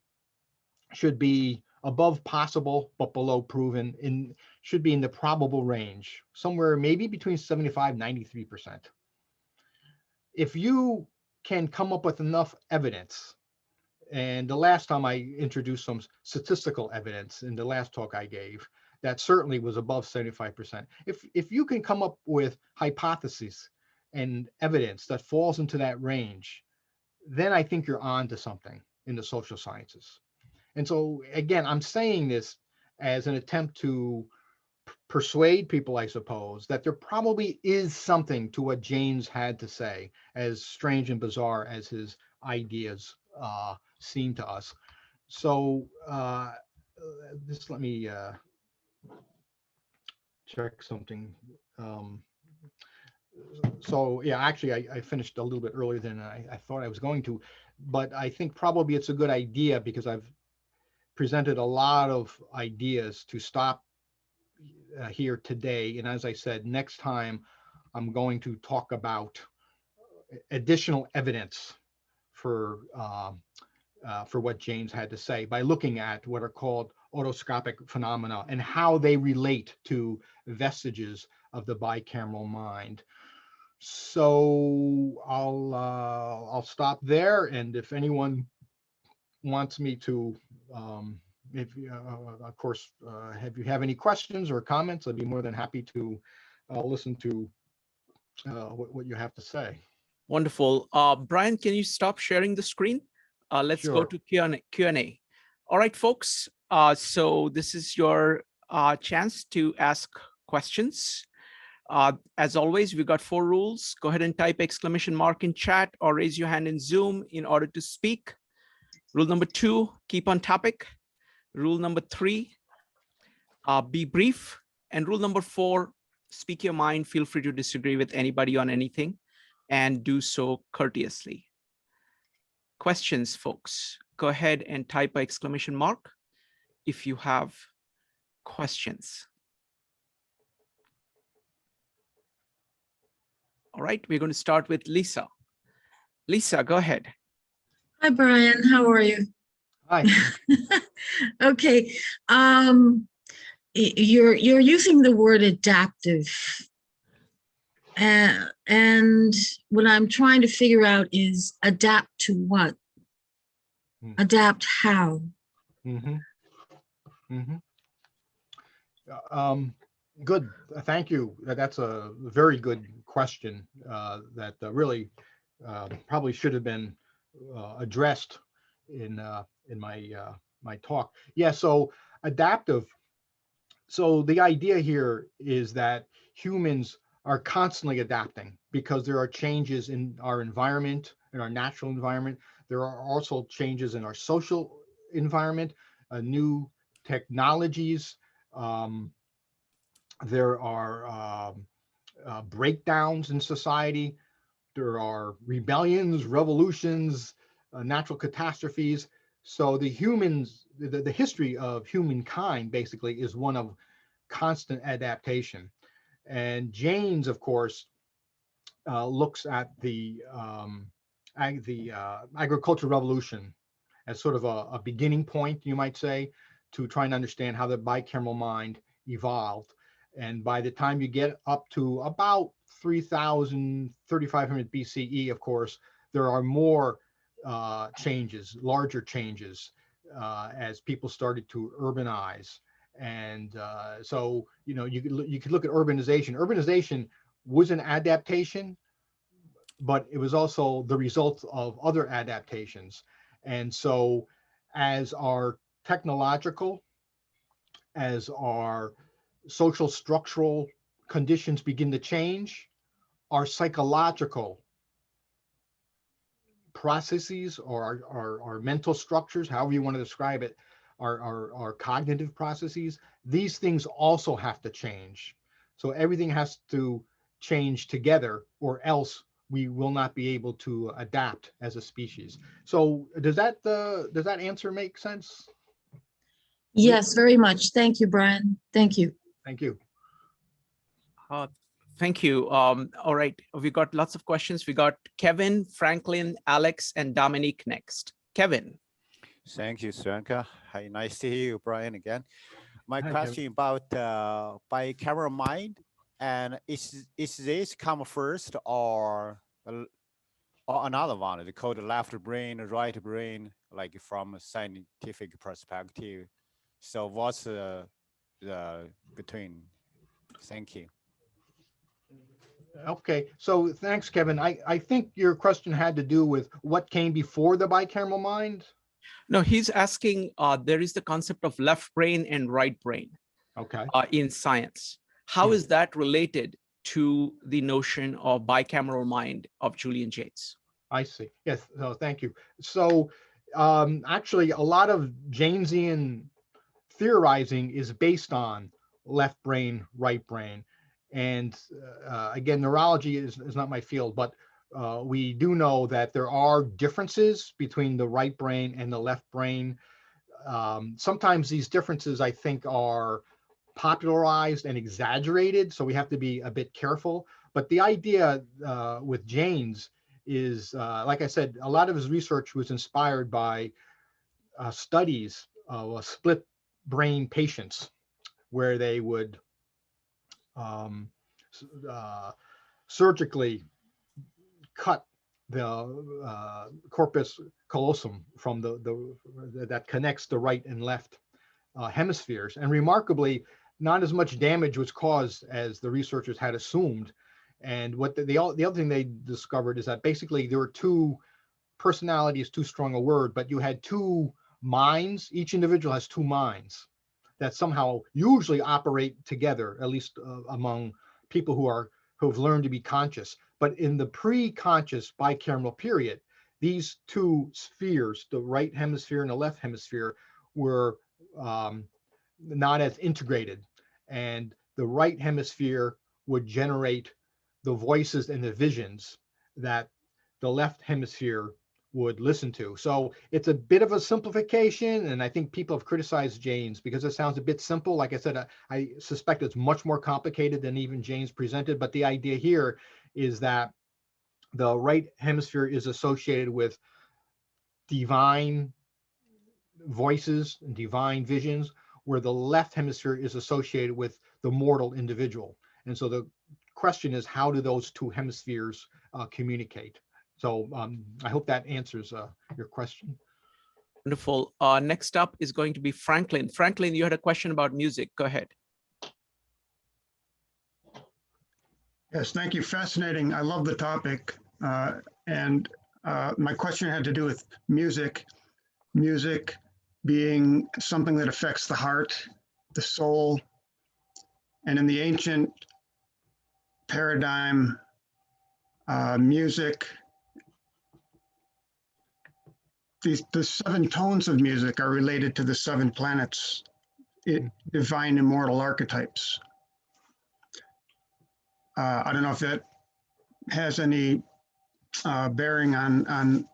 should be above possible but below proven, and should be in the probable range, somewhere maybe between 75 and 93%. If you can come up with enough evidence, and the last time I introduced some statistical evidence in the last talk I gave, that certainly was above 75%. If you can come up with hypotheses and evidence that falls into that range, then I think you're on to something in the social sciences. And so again, I'm saying this as an attempt to persuade people, I suppose, that there probably is something to what Jaynes had to say, as strange and bizarre as his ideas seem to us. So just let me check something. So yeah, actually, I finished a little bit earlier than I thought I was going to, but I think probably it's a good idea because I've presented a lot of ideas to stop here today. And as I said, next time I'm going to talk about additional evidence for what Jaynes had to say by looking at what are called autoscopic phenomena and how they relate to vestiges of the bicameral mind. So I'll stop there, and if anyone wants me to, if of course, if you have any questions or comments, I'd be more than happy to listen to what you have to say. Wonderful. Brian, can you stop sharing the screen? Let's go Sure. to Q&A. All right, folks. So this is your chance to ask questions. As always, we got 4 rules. Go ahead and type exclamation mark in chat or raise your hand in Zoom in order to speak. Rule number 2, keep on topic. Rule number 3, be brief. And rule number 4, speak your mind. Feel free to disagree with anybody on anything and do so courteously. Questions, folks? Go ahead and type an exclamation mark if you have questions. All right, we're going to start with Lisa. Lisa, go ahead. Hi, Brian. How are you? Hi. Okay. You're using the word adaptive. And what I'm trying to figure out is adapt to what? Adapt how? Good. Thank you. That's a very good question that really probably should have been addressed in my talk. Yeah. So adaptive. So the idea here is that humans are constantly adapting because there are changes in our environment, in our natural environment. There are also changes in our social environment, new technologies. There are breakdowns in society. There are rebellions, revolutions, natural catastrophes. So the history of humankind basically is one of constant adaptation. And Jaynes, of course, looks at the agricultural revolution as sort of a beginning point, you might say, to try and understand how the bicameral mind evolved. And by the time you get up to about 3,000, 3,500 BCE, of course, there are more changes, larger changes. as people started to urbanize. And so, you could look at urbanization. Urbanization was an adaptation, but it was also the result of other adaptations. And so as our technological, as our social structural conditions begin to change, our psychological processes or our mental structures, however you want to describe it, our cognitive processes, these things also have to change. So everything has to change together, or else we will not be able to adapt as a species. So does that answer make sense? Yes, very much. Thank you, Brian. Thank you. Thank you. Thank you. All right, we got lots of questions. We got Kevin, Franklin, Alex, and Dominique next. Kevin. Thank you, Swanka. Hi, nice to hear you, Brian, again. My Hi, question about bicameral mind, and is this come first or another one? They call it left brain, right brain, like from a scientific perspective. So what's the between? Thank you. Okay, so thanks, Kevin. I think your question had to do with what came before the bicameral mind. No, he's asking, there is the concept of left brain and right brain Okay. In science. How is that related to the notion of bicameral mind of Julian Jaynes? I see. Yes, no, thank you. So actually, a lot of Jaynesian theorizing is based on left brain, right brain. And again, neurology is not my field, but we do know that there are differences between the right brain and the left brain. Sometimes these differences, I think, are popularized and exaggerated, so we have to be a bit careful. But the idea with Jaynes is, like I said, a lot of his research was inspired by studies of split brain patients, where they would surgically cut the corpus callosum from that connects the right and left hemispheres. And remarkably, not as much damage was caused as the researchers had assumed. And what the other thing they discovered is that basically there were two personalities, too strong a word, but you had two minds. Each individual has two minds that somehow usually operate together, at least among people who've learned to be conscious. But in the pre-conscious bicameral period, these two spheres, the right hemisphere and the left hemisphere, were not as integrated. And the right hemisphere would generate the voices and the visions that the left hemisphere would listen to. So it's a bit of a simplification, and I think people have criticized Jaynes because it sounds a bit simple. Like I said, I suspect it's much more complicated than even Jaynes presented, but the idea here is that the right hemisphere is associated with divine voices and divine visions, where the left hemisphere is associated with the mortal individual. And so the question is, how do those two hemispheres communicate? So I hope that answers your question. Wonderful. Next up is going to be Franklin. Franklin, you had a question about music. Go ahead. Yes, thank you. Fascinating. I love the topic. And my question had to do with music. Music being something that affects the heart, the soul. And in the ancient paradigm, music, the seven tones of music are related to the seven planets, divine immortal archetypes. I don't know if that has any bearing on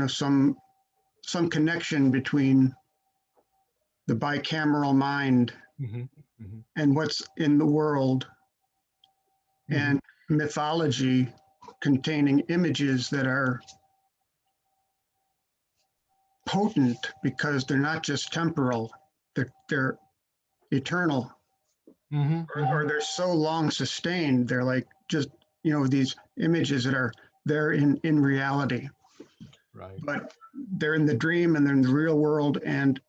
some connection between the bicameral mind and what's in the world, and mythology containing images that are potent because they're not just temporal, they're eternal, or they're so long sustained, they're like just these images that are there in reality. Right. but they're in the dream and they're in the real world. And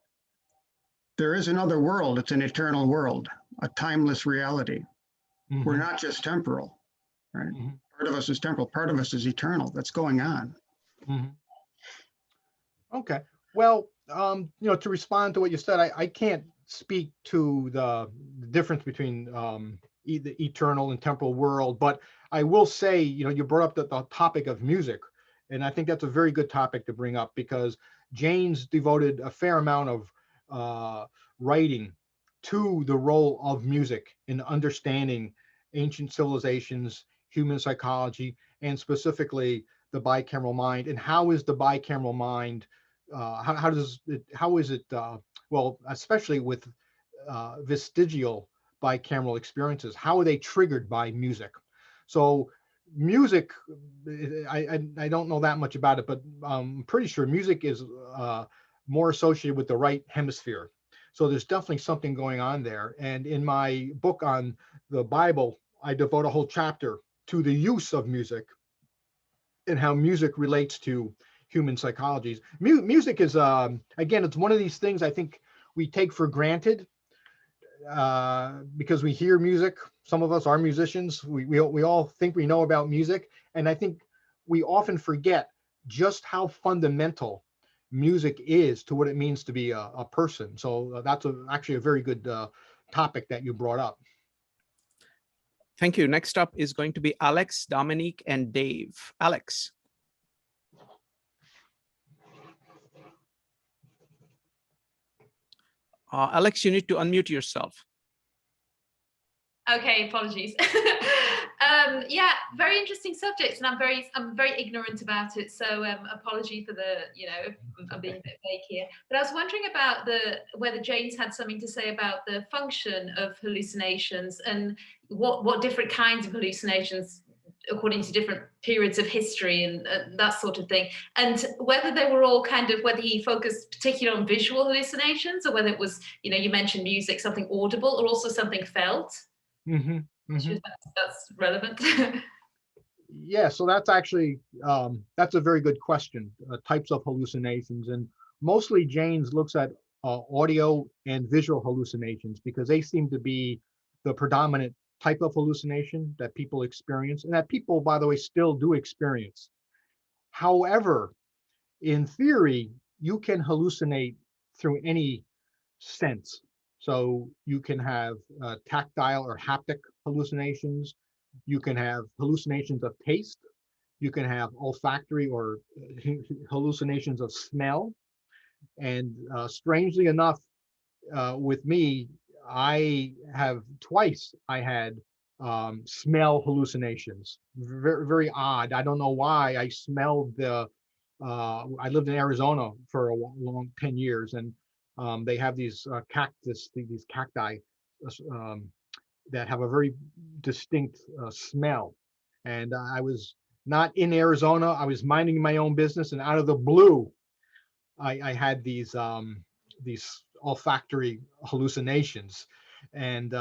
there is another world. It's an eternal world, a timeless reality. Mhm. We're not just temporal, right? Mhm. Part of us is temporal, part of us is eternal. That's going on. Mhm. Okay. Well, to respond to what you said, I can't speak to the difference between the eternal and temporal world, but I will say, you brought up the topic of music, and I think that's a very good topic to bring up because Jaynes devoted a fair amount of writing to the role of music in understanding ancient civilizations, human psychology, and specifically the bicameral mind, and how is the bicameral mind how is it well, especially with vestigial bicameral experiences, how are they triggered by music? So music, I don't know that much about it, but I'm pretty sure music is more associated with the right hemisphere. So there's definitely something going on there. And in my book on the Bible, I devote a whole chapter to the use of music and how music relates to human psychologies. Music is, again, it's one of these things I think we take for granted because we hear music. Some of us are musicians. We all think we know about music. And I think we often forget just how fundamental music is to what it means to be a person. So that's actually a very good topic that you brought up. Thank you. Next up is going to be Alex, Dominique, and Dave. Alex. Alex, you need to unmute yourself. Okay, apologies. Yeah, very interesting subject, and I'm very ignorant about it. So apology for the, I'm being a bit vague here. But I was wondering about whether Jaynes had something to say about the function of hallucinations and what different kinds of hallucinations, according to different periods of history and that sort of thing, and whether they were all whether he focused particularly on visual hallucinations or whether it was, you mentioned music, something audible or also something felt. Mm-hmm. Mm-hmm. That's relevant. Yeah, so that's actually that's a very good question. Types of hallucinations, and mostly Jaynes looks at audio and visual hallucinations because they seem to be the predominant type of hallucination that people experience, and that people, by the way, still do experience. However, in theory, you can hallucinate through any sense. So you can have tactile or haptic hallucinations. You can have hallucinations of taste. You can have olfactory or hallucinations of smell. And strangely enough, with me, I had smell hallucinations. Very, very odd. I don't know why. I smelled I lived in Arizona for a long 10 years, and they have these these cacti that have a very distinct smell. And I was not in Arizona. I was minding my own business, and out of the blue, I had these olfactory hallucinations, and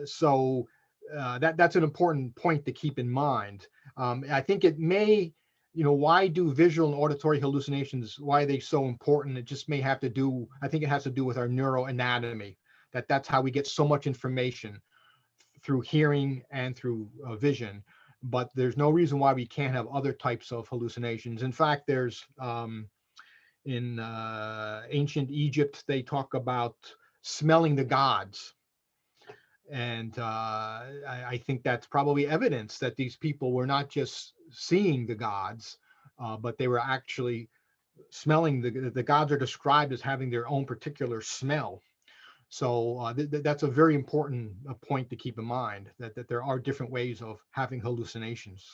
so that's an important point to keep in mind. I think it may, why do visual and auditory hallucinations? Why are they so important? It just may have to do. I think it has to do with our neuroanatomy. That's how we get so much information through hearing and through vision. But there's no reason why we can't have other types of hallucinations. In fact, there's in ancient Egypt, they talk about smelling the gods. And I think that's probably evidence that these people were not just seeing the gods, but they were actually smelling. The gods are described as having their own particular smell. So that's a very important point to keep in mind, that there are different ways of having hallucinations.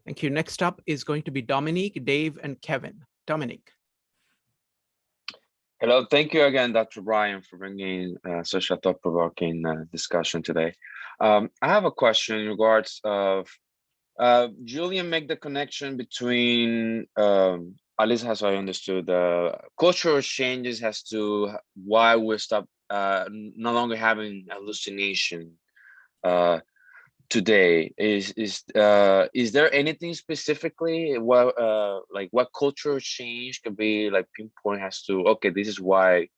Thank you. Next up is going to be Dominique, Dave, and Kevin. Dominique. Hello, thank you again, Dr. Brian, for bringing such a thought-provoking discussion today. I have a question in regards of, Julian made the connection between, at least as I understood, cultural changes as to why we stop no longer having hallucination. today? Is there anything specifically what cultural change could be like pinpoint as to, okay, this is why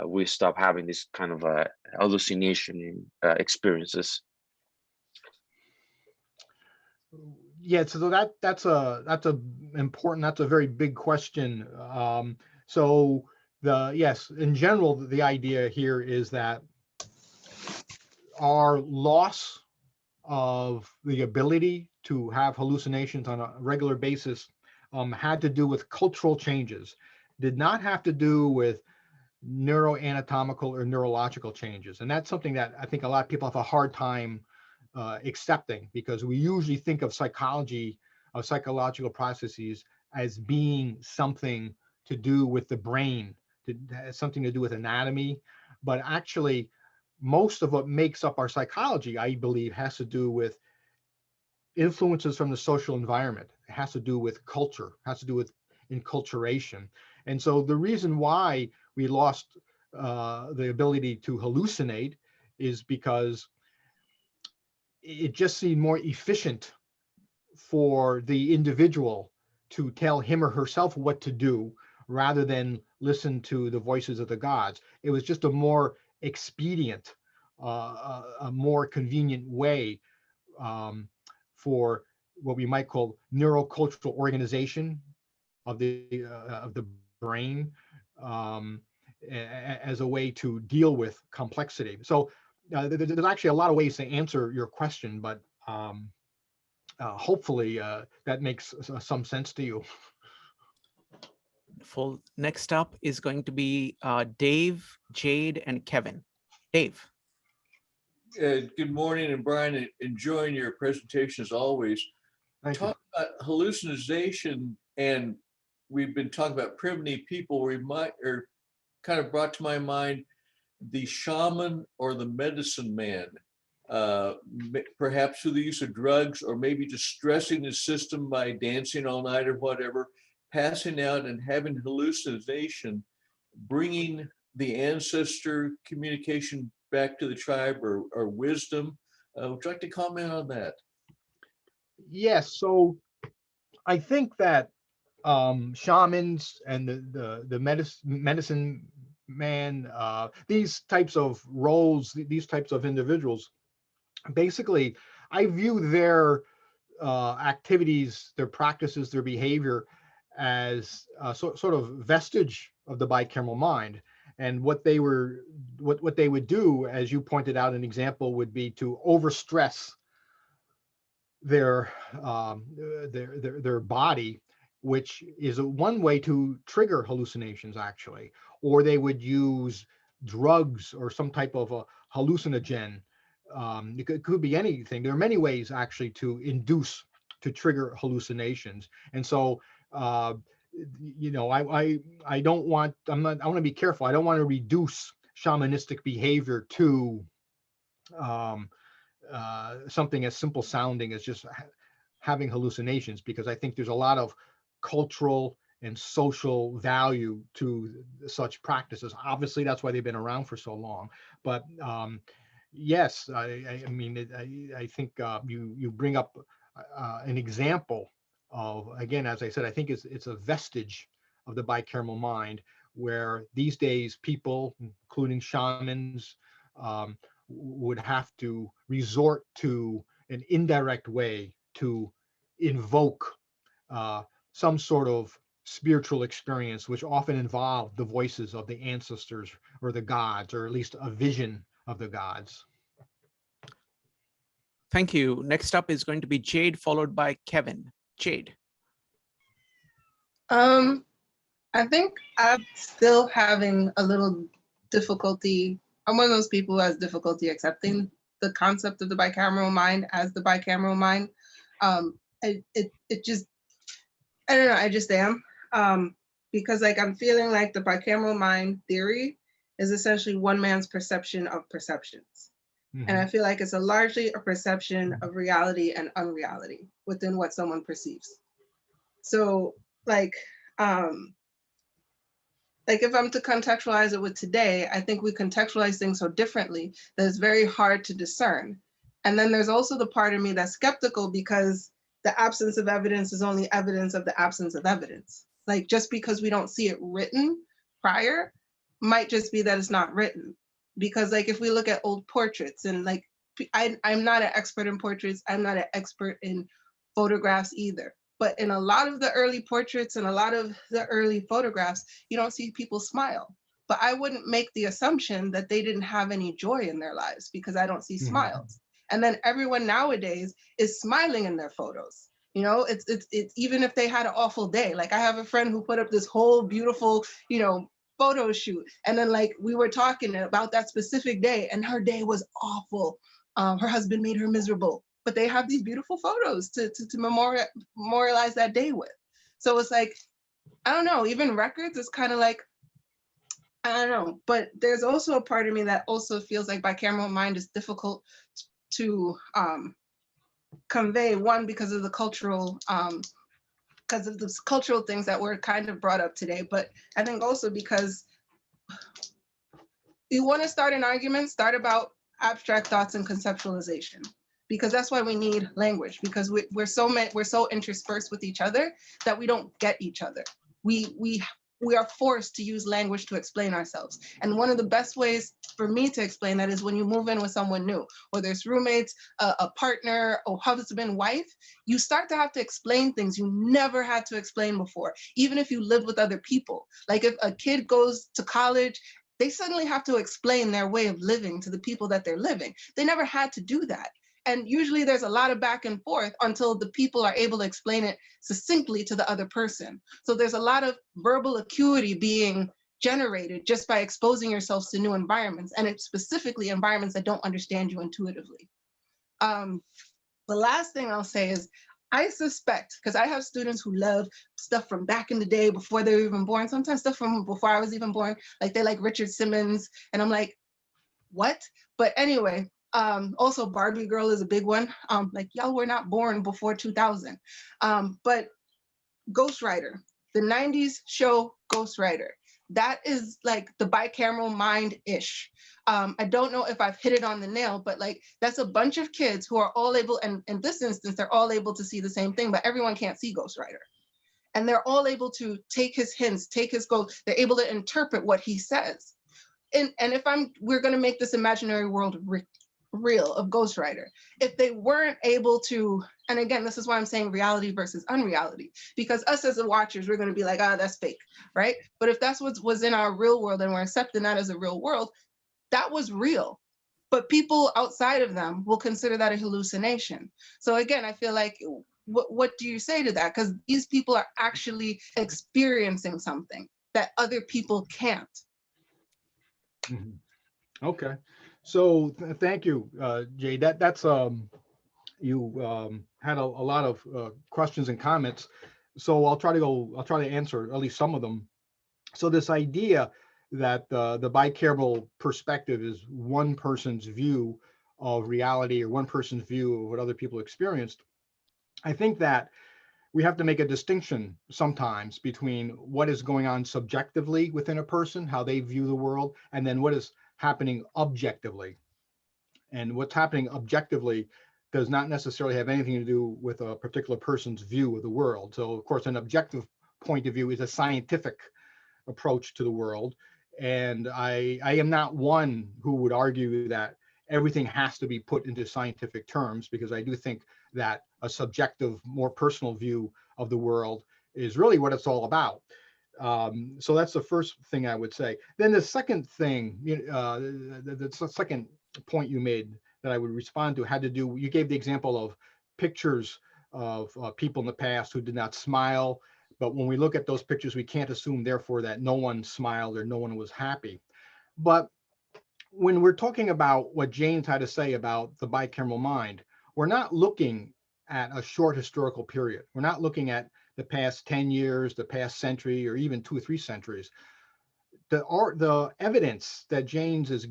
we stop having this kind of hallucination experiences? Yeah, so that's a important, that's a very big question. So yes, in general, the idea here is that our loss of the ability to have hallucinations on a regular basis had to do with cultural changes, did not have to do with neuroanatomical or neurological changes. And that's something that I think a lot of people have a hard time accepting, because we usually think of psychology, of psychological processes, as being something to do with the brain, something to do with anatomy. But actually, most of what makes up our psychology, I believe, has to do with influences from the social environment. It has to do with culture, has to do with enculturation. And so the reason why we lost the ability to hallucinate is because it just seemed more efficient for the individual to tell him or herself what to do rather than listen to the voices of the gods. It was just a more expedient, a more convenient way for what we might call neurocultural organization of the brain, as a way to deal with complexity. So there's actually a lot of ways to answer your question, but hopefully that makes some sense to you. Full. Next up is going to be Dave, Jade, and Kevin. Dave. Good morning, and Brian, enjoying your presentation as always. Talk about hallucination, and we've been talking about primitive people. Or kind of brought to my mind the shaman or the medicine man, perhaps through the use of drugs, or maybe just stressing the system by dancing all night or whatever, passing out and having hallucination, bringing the ancestor communication back to the tribe, or wisdom. Would you like to comment on that? Yes, so I think that shamans and the medicine man, these types of roles, these types of individuals, basically, I view their activities, their practices, their behavior as sort of vestige of the bicameral mind. And what they would do, as you pointed out, an example would be to overstress their body, which is one way to trigger hallucinations, actually. Or they would use drugs or some type of a hallucinogen. It could be anything. There are many ways actually to trigger hallucinations. And so I don't want, I want to be careful. I don't want to reduce shamanistic behavior to something as simple sounding as just having hallucinations, because I think there's a lot of cultural and social value to such practices. Obviously, that's why they've been around for so long. But yes, I mean, I think you bring up an example of, again, as I said, I think it's a vestige of the bicameral mind, where these days people, including shamans, would have to resort to an indirect way to invoke some sort of spiritual experience, which often involve the voices of the ancestors or the gods, or at least a vision of the gods. Thank you. Next up is going to be Jade, followed by Kevin. Jade. I think I'm still having a little difficulty. I'm one of those people who has difficulty accepting the concept of the bicameral mind as the bicameral mind. It just, I don't know, I just am. Because like I'm feeling like the bicameral mind theory is essentially one man's perception of perceptions. Mm-hmm. And I feel like it's largely a perception of reality and unreality within what someone perceives. So like if I'm to contextualize it with today, I think we contextualize things so differently that it's very hard to discern. And then there's also the part of me that's skeptical because the absence of evidence is only evidence of the absence of evidence. Like just because we don't see it written prior might just be that it's not written. Because like if we look at old portraits and like, I'm not an expert in portraits, I'm not an expert in photographs either. But in a lot of the early portraits and a lot of the early photographs, you don't see people smile. But I wouldn't make the assumption that they didn't have any joy in their lives because I don't see smiles. And then everyone nowadays is smiling in their photos. You know, it's even if they had an awful day. Like I have a friend who put up this whole beautiful, you know, photo shoot. And then like we were talking about that specific day and her day was awful. Her husband made her miserable, but they have these beautiful photos to memorialize that day with. So it's like, I don't know, even records is kind of like, I don't know, but there's also a part of me that also feels like bicameral mind is difficult to convey, one, because of the cultural things that were kind of brought up today, but I think also because you want to start an argument, start about abstract thoughts and conceptualization, because that's why we need language, because we're so interspersed with each other that we don't get each other. We are forced to use language to explain ourselves. And one of the best ways for me to explain that is when you move in with someone new, whether it's roommates, a partner, or husband, wife, you start to have to explain things you never had to explain before, even if you live with other people. Like if a kid goes to college, they suddenly have to explain their way of living to the people that they're living. They never had to do that. And usually there's a lot of back and forth until the people are able to explain it succinctly to the other person. So there's a lot of verbal acuity being generated just by exposing yourselves to new environments, and it's specifically environments that don't understand you intuitively. The last thing I'll say is, I suspect, because I have students who love stuff from back in the day before they were even born, sometimes stuff from before I was even born, like they like Richard Simmons, and I'm like, what? But anyway, also Barbie Girl is a big one. Like y'all were not born before 2000. But Ghost Rider, the 90s show Ghost Rider, that is like the bicameral mind-ish. I don't know if I've hit it on the nail, but like that's a bunch of kids who are all able, and in this instance, they're all able to see the same thing, but everyone can't see Ghost Rider. And they're all able to take his hints, take his goals, they're able to interpret what he says. And if we're gonna make this imaginary world real of Ghost Rider, if they weren't able to, and again, this is why I'm saying reality versus unreality, because us as the watchers, we're gonna be like, ah, that's fake, right? But if that's what was in our real world and we're accepting that as a real world, that was real. But people outside of them will consider that a hallucination. So again, I feel like, what do you say to that? Because these people are actually experiencing something that other people can't. Okay, so thank you, Jay. That's you had a lot of questions and comments. So I'll try to answer at least some of them. So this idea that the bicameral perspective is one person's view of reality or one person's view of what other people experienced, I think that we have to make a distinction sometimes between what is going on subjectively within a person, how they view the world, and then what is happening objectively. And what's happening objectively does not necessarily have anything to do with a particular person's view of the world. So of course, an objective point of view is a scientific approach to the world. And I am not one who would argue that everything has to be put into scientific terms, because I do think that a subjective, more personal view of the world is really what it's all about. So that's the first thing I would say. Then the second thing, the second point you made that I would respond to had to do, you gave the example of pictures of people in the past who did not smile. But when we look at those pictures, we can't assume, therefore, that no one smiled or no one was happy. But when we're talking about what Jaynes had to say about the bicameral mind, we're not looking at a short historical period. We're not looking at the past 10 years, the past century, or even 2 or 3 centuries. The evidence that Jaynes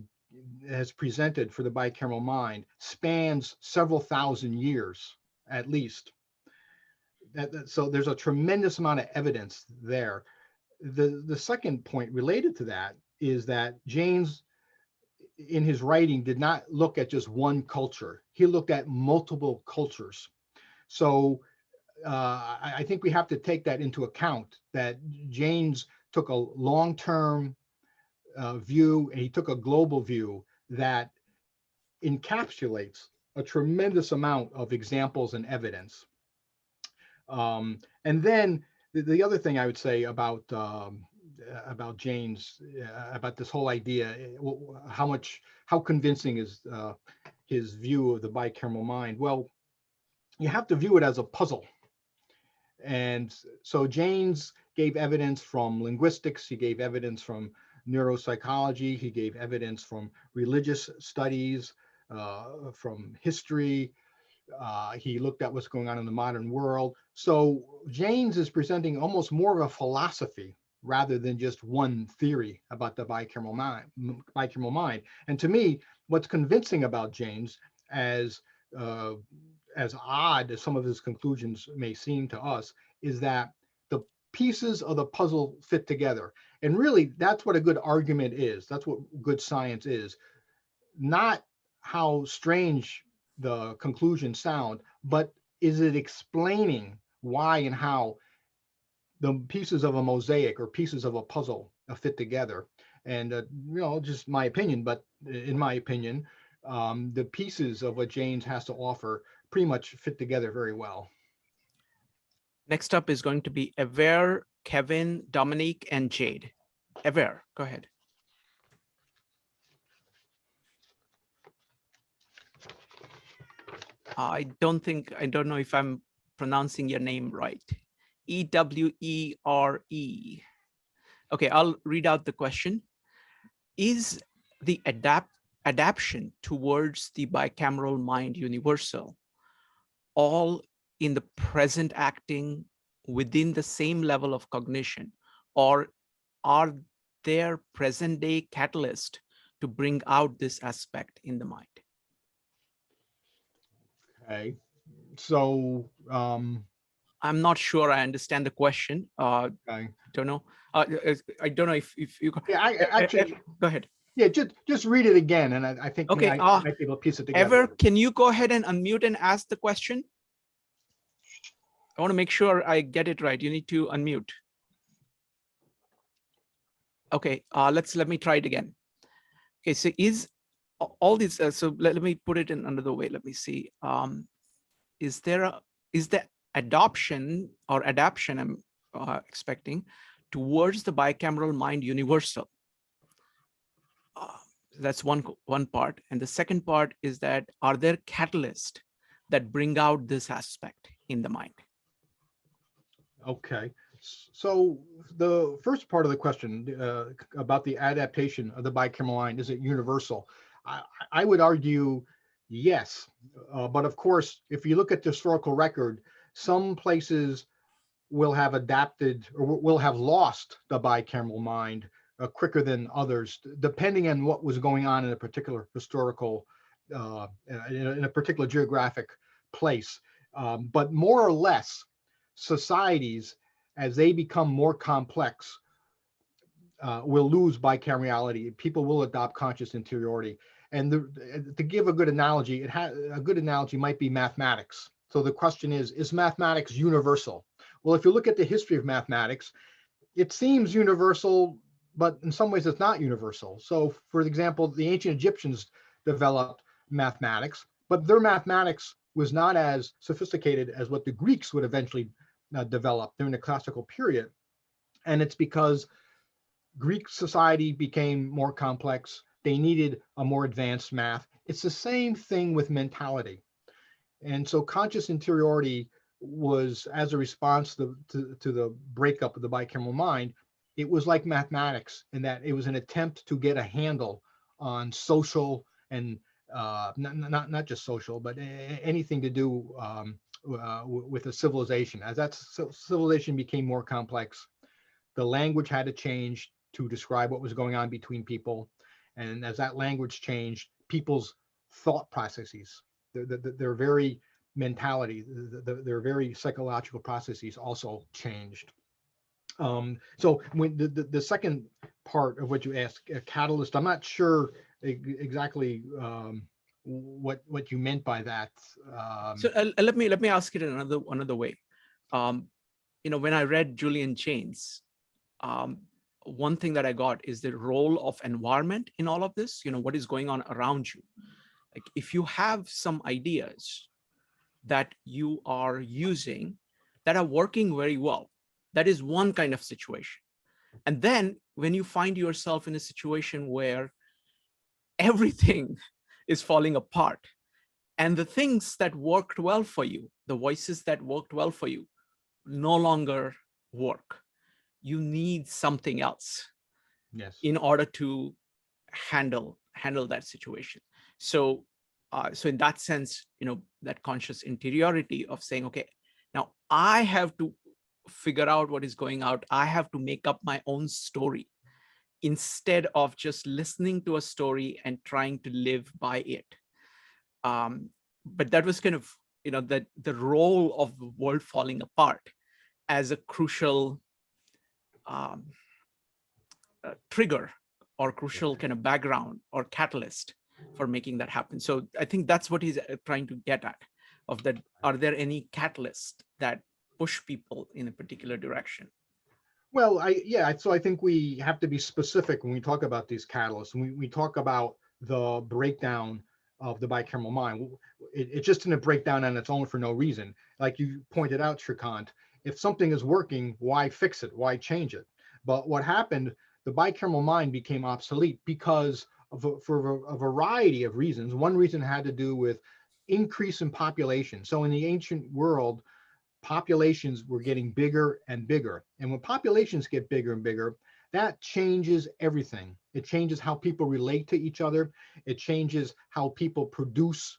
has presented for the bicameral mind spans several thousand years, at least. So there's a tremendous amount of evidence there. The second point related to that is that Jaynes in his writing did not look at just one culture. He looked at multiple cultures. So I think we have to take that into account, that Jaynes took a long-term view, and he took a global view that encapsulates a tremendous amount of examples and evidence. And then the other thing I would say about Jaynes, about this whole idea, how convincing is his view of the bicameral mind? Well, you have to view it as a puzzle. And so Jaynes gave evidence from linguistics, he gave evidence from neuropsychology, he gave evidence from religious studies, from history. He looked at what's going on in the modern world. So Jaynes is presenting almost more of a philosophy rather than just one theory about the bicameral mind. And to me, what's convincing about Jaynes, as odd as some of his conclusions may seem to us, is that the pieces of the puzzle fit together. And really, that's what a good argument is. That's what good science is. Not how strange the conclusions sound, but is it explaining why and how the pieces of a mosaic or pieces of a puzzle fit together. And just my opinion, but in my opinion, the pieces of what Jaynes has to offer pretty much fit together very well. Next up is going to be Ever, Kevin, Dominique, and Jade. Ever, go ahead. I don't know if I'm pronouncing your name right. E-W-E-R-E. Okay, I'll read out the question. Is the adaptation towards the bicameral mind universal, all in the present acting within the same level of cognition, or are there present day catalysts to bring out this aspect in the mind? Okay, so I'm not sure I understand the question. okay. Don't know. I don't know if you. Yeah, I actually go ahead. Yeah, just read it again, and I think okay. I might be able to piece it together. Ever, can you go ahead and unmute and ask the question? I want to make sure I get it right. You need to unmute. Okay, let me try it again. Okay, so is all these, so let me put it in another way. Let me see. Is the adoption or adaptation I'm expecting towards the bicameral mind universal? That's one part. And the second part is that, are there catalysts that bring out this aspect in the mind? Okay, so the first part of the question about the adaptation of the bicameral mind, is it universal? I would argue yes, but of course, if you look at the historical record, some places will have adapted or will have lost the bicameral mind quicker than others, depending on what was going on in a particular historical, in a particular geographic place. But more or less, societies, as they become more complex, will lose bicamerality. People will adopt conscious interiority. And to give a good analogy, a good analogy might be mathematics. So the question is mathematics universal? Well, if you look at the history of mathematics, it seems universal, but in some ways it's not universal. So for example, the ancient Egyptians developed mathematics, but their mathematics was not as sophisticated as what the Greeks would eventually develop during the classical period. And it's because Greek society became more complex. They needed a more advanced math. It's the same thing with mentality. And so conscious interiority was, as a response to the breakup of the bicameral mind, it was like mathematics in that it was an attempt to get a handle on social and not just social, but anything to do with a civilization. As that civilization became more complex, the language had to change to describe what was going on between people. And as that language changed, people's thought processes, their very mentality, their very psychological processes also changed. So when the second part of what you asked, a catalyst, I'm not sure exactly what you meant by that. So let me ask it another way. When I read Julian Jaynes, one thing that I got is the role of environment in all of this. What is going on around you. Like if you have some ideas that you are using that are working very well, that is one kind of situation. And then when you find yourself in a situation where everything is falling apart and the things that worked well for you, the voices that worked well for you, no longer work, you need something else in order to handle that situation. So in that sense, that conscious interiority of saying, okay, now I have to figure out what is going out. I have to make up my own story instead of just listening to a story and trying to live by it. But that was kind of, that the role of the world falling apart as a crucial trigger or crucial kind of background or catalyst for making that happen. So I think that's what he's trying to get at, of that, are there any catalysts that push people in a particular direction? Well, so I think we have to be specific when we talk about these catalysts. When we talk about the breakdown of the bicameral mind, it just didn't break down on its own for no reason. Like you pointed out, Shrikant, if something is working, why fix it? Why change it? But what happened, the bicameral mind became obsolete because for a variety of reasons. One reason had to do with increase in population. So in the ancient world, populations were getting bigger and bigger. And when populations get bigger and bigger, that changes everything. It changes how people relate to each other. It changes how people produce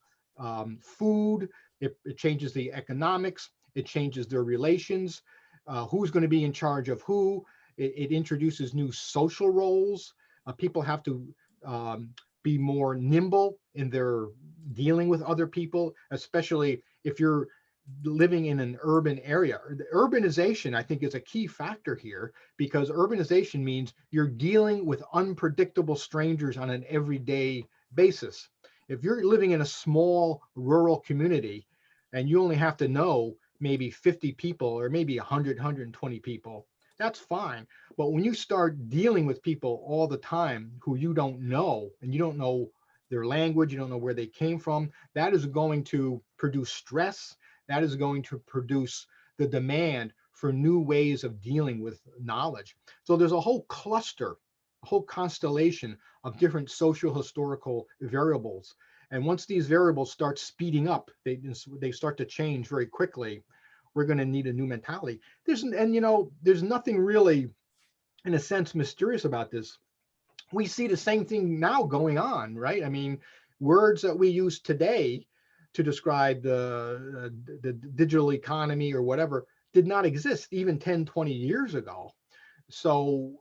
food. It changes the economics. It changes their relations. Who's going to be in charge of who? It introduces new social roles. People have to be more nimble in their dealing with other people, especially if you're living in an urban area. The urbanization, I think, is a key factor here, because urbanization means you're dealing with unpredictable strangers on an everyday basis. If you're living in a small rural community and you only have to know maybe 50 people or maybe 100, 120 people, that's fine. But when you start dealing with people all the time who you don't know, and you don't know their language, you don't know where they came from, that is going to produce stress. That is going to produce the demand for new ways of dealing with knowledge. So there's a whole cluster, a whole constellation of different social historical variables. And once these variables start speeding up, they start to change very quickly, we're going to need a new mentality. There's nothing really, in a sense, mysterious about this. We see the same thing now going on, right? I mean, words that we use today to describe the digital economy or whatever did not exist even 10, 20 years ago. So,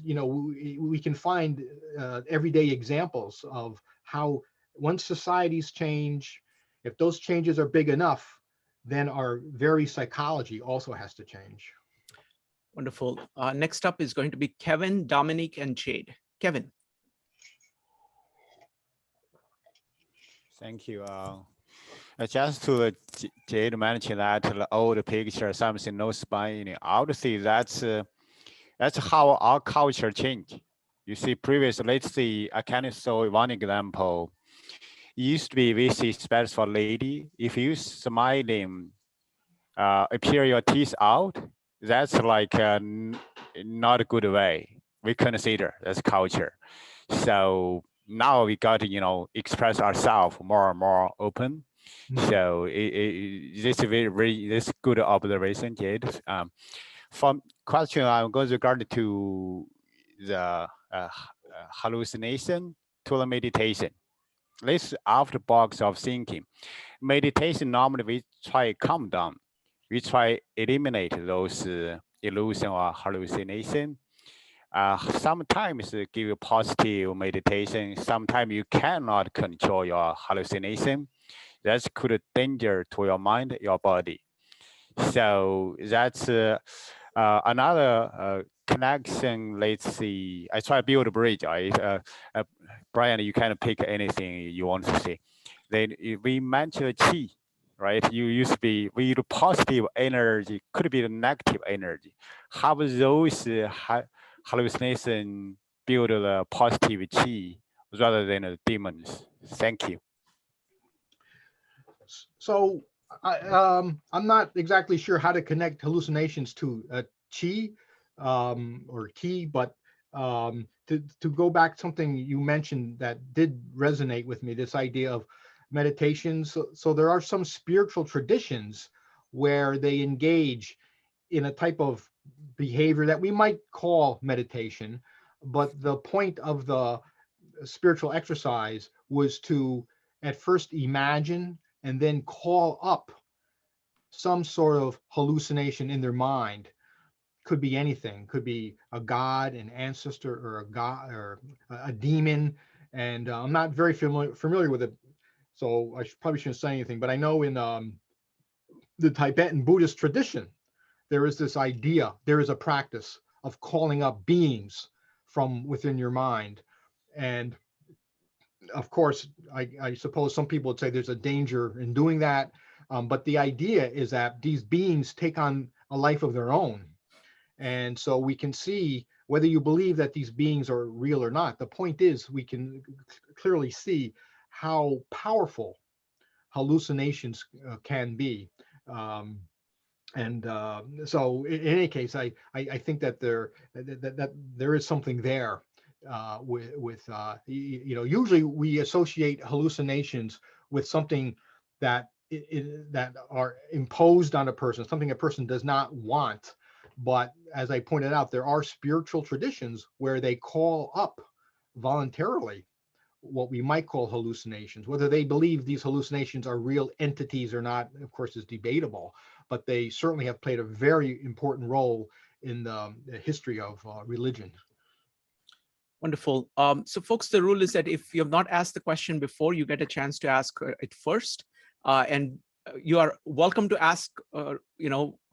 we can find everyday examples of how once societies change, if those changes are big enough, then our very psychology also has to change. Wonderful. Next up is going to be Kevin, Dominic, and Jade. Kevin. Thank you. Just to Jade mentioned that the old picture, something no spine. I would say that's how our culture changed. You see, previously, let's see, I can show one example. It used to be we see, especially for lady, if you smiling, appear your teeth out, that's like not a good way. We consider that's culture. So now we got to, express ourselves more and more open. So this is this good observation, Jade. From question, I'm going to regard to the hallucination to the meditation. This out the box of thinking. Meditation, normally we try calm down. We try eliminate those illusion or hallucination. Sometimes give you positive meditation. Sometimes you cannot control your hallucination. That's could danger to your mind, your body. So that's another connection, let's see, I try to build a bridge. Brian, you can pick anything you want to say. Then we mentioned chi, right? You used to be with positive energy, could be the negative energy. How those hallucination build the positive chi rather than the demons? Thank you. So I'm not exactly sure how to connect hallucinations to chi or ki, but to go back something you mentioned that did resonate with me, this idea of meditations. So there are some spiritual traditions where they engage in a type of behavior that we might call meditation, but the point of the spiritual exercise was to at first imagine and then call up some sort of hallucination in their mind. Could be anything, could be a god, an ancestor, or a god, or a demon. And I'm not very familiar with it, so I probably shouldn't say anything, but I know in the Tibetan Buddhist tradition, there is this idea, there is a practice of calling up beings from within your mind. And of course, I suppose some people would say there's a danger in doing that. But the idea is that these beings take on a life of their own. And so we can see whether you believe that these beings are real or not. The point is, we can clearly see how powerful hallucinations can be. So in any case, I think that there is something there with usually we associate hallucinations with something that that are imposed on a person, something a person does not want. But as I pointed out, there are spiritual traditions where they call up voluntarily what we might call hallucinations. Whether they believe these hallucinations are real entities or not, of course, is debatable, but they certainly have played a very important role in the history of religion. Wonderful. So folks, the rule is that if you have not asked the question before, you get a chance to ask it first. And you are welcome to ask,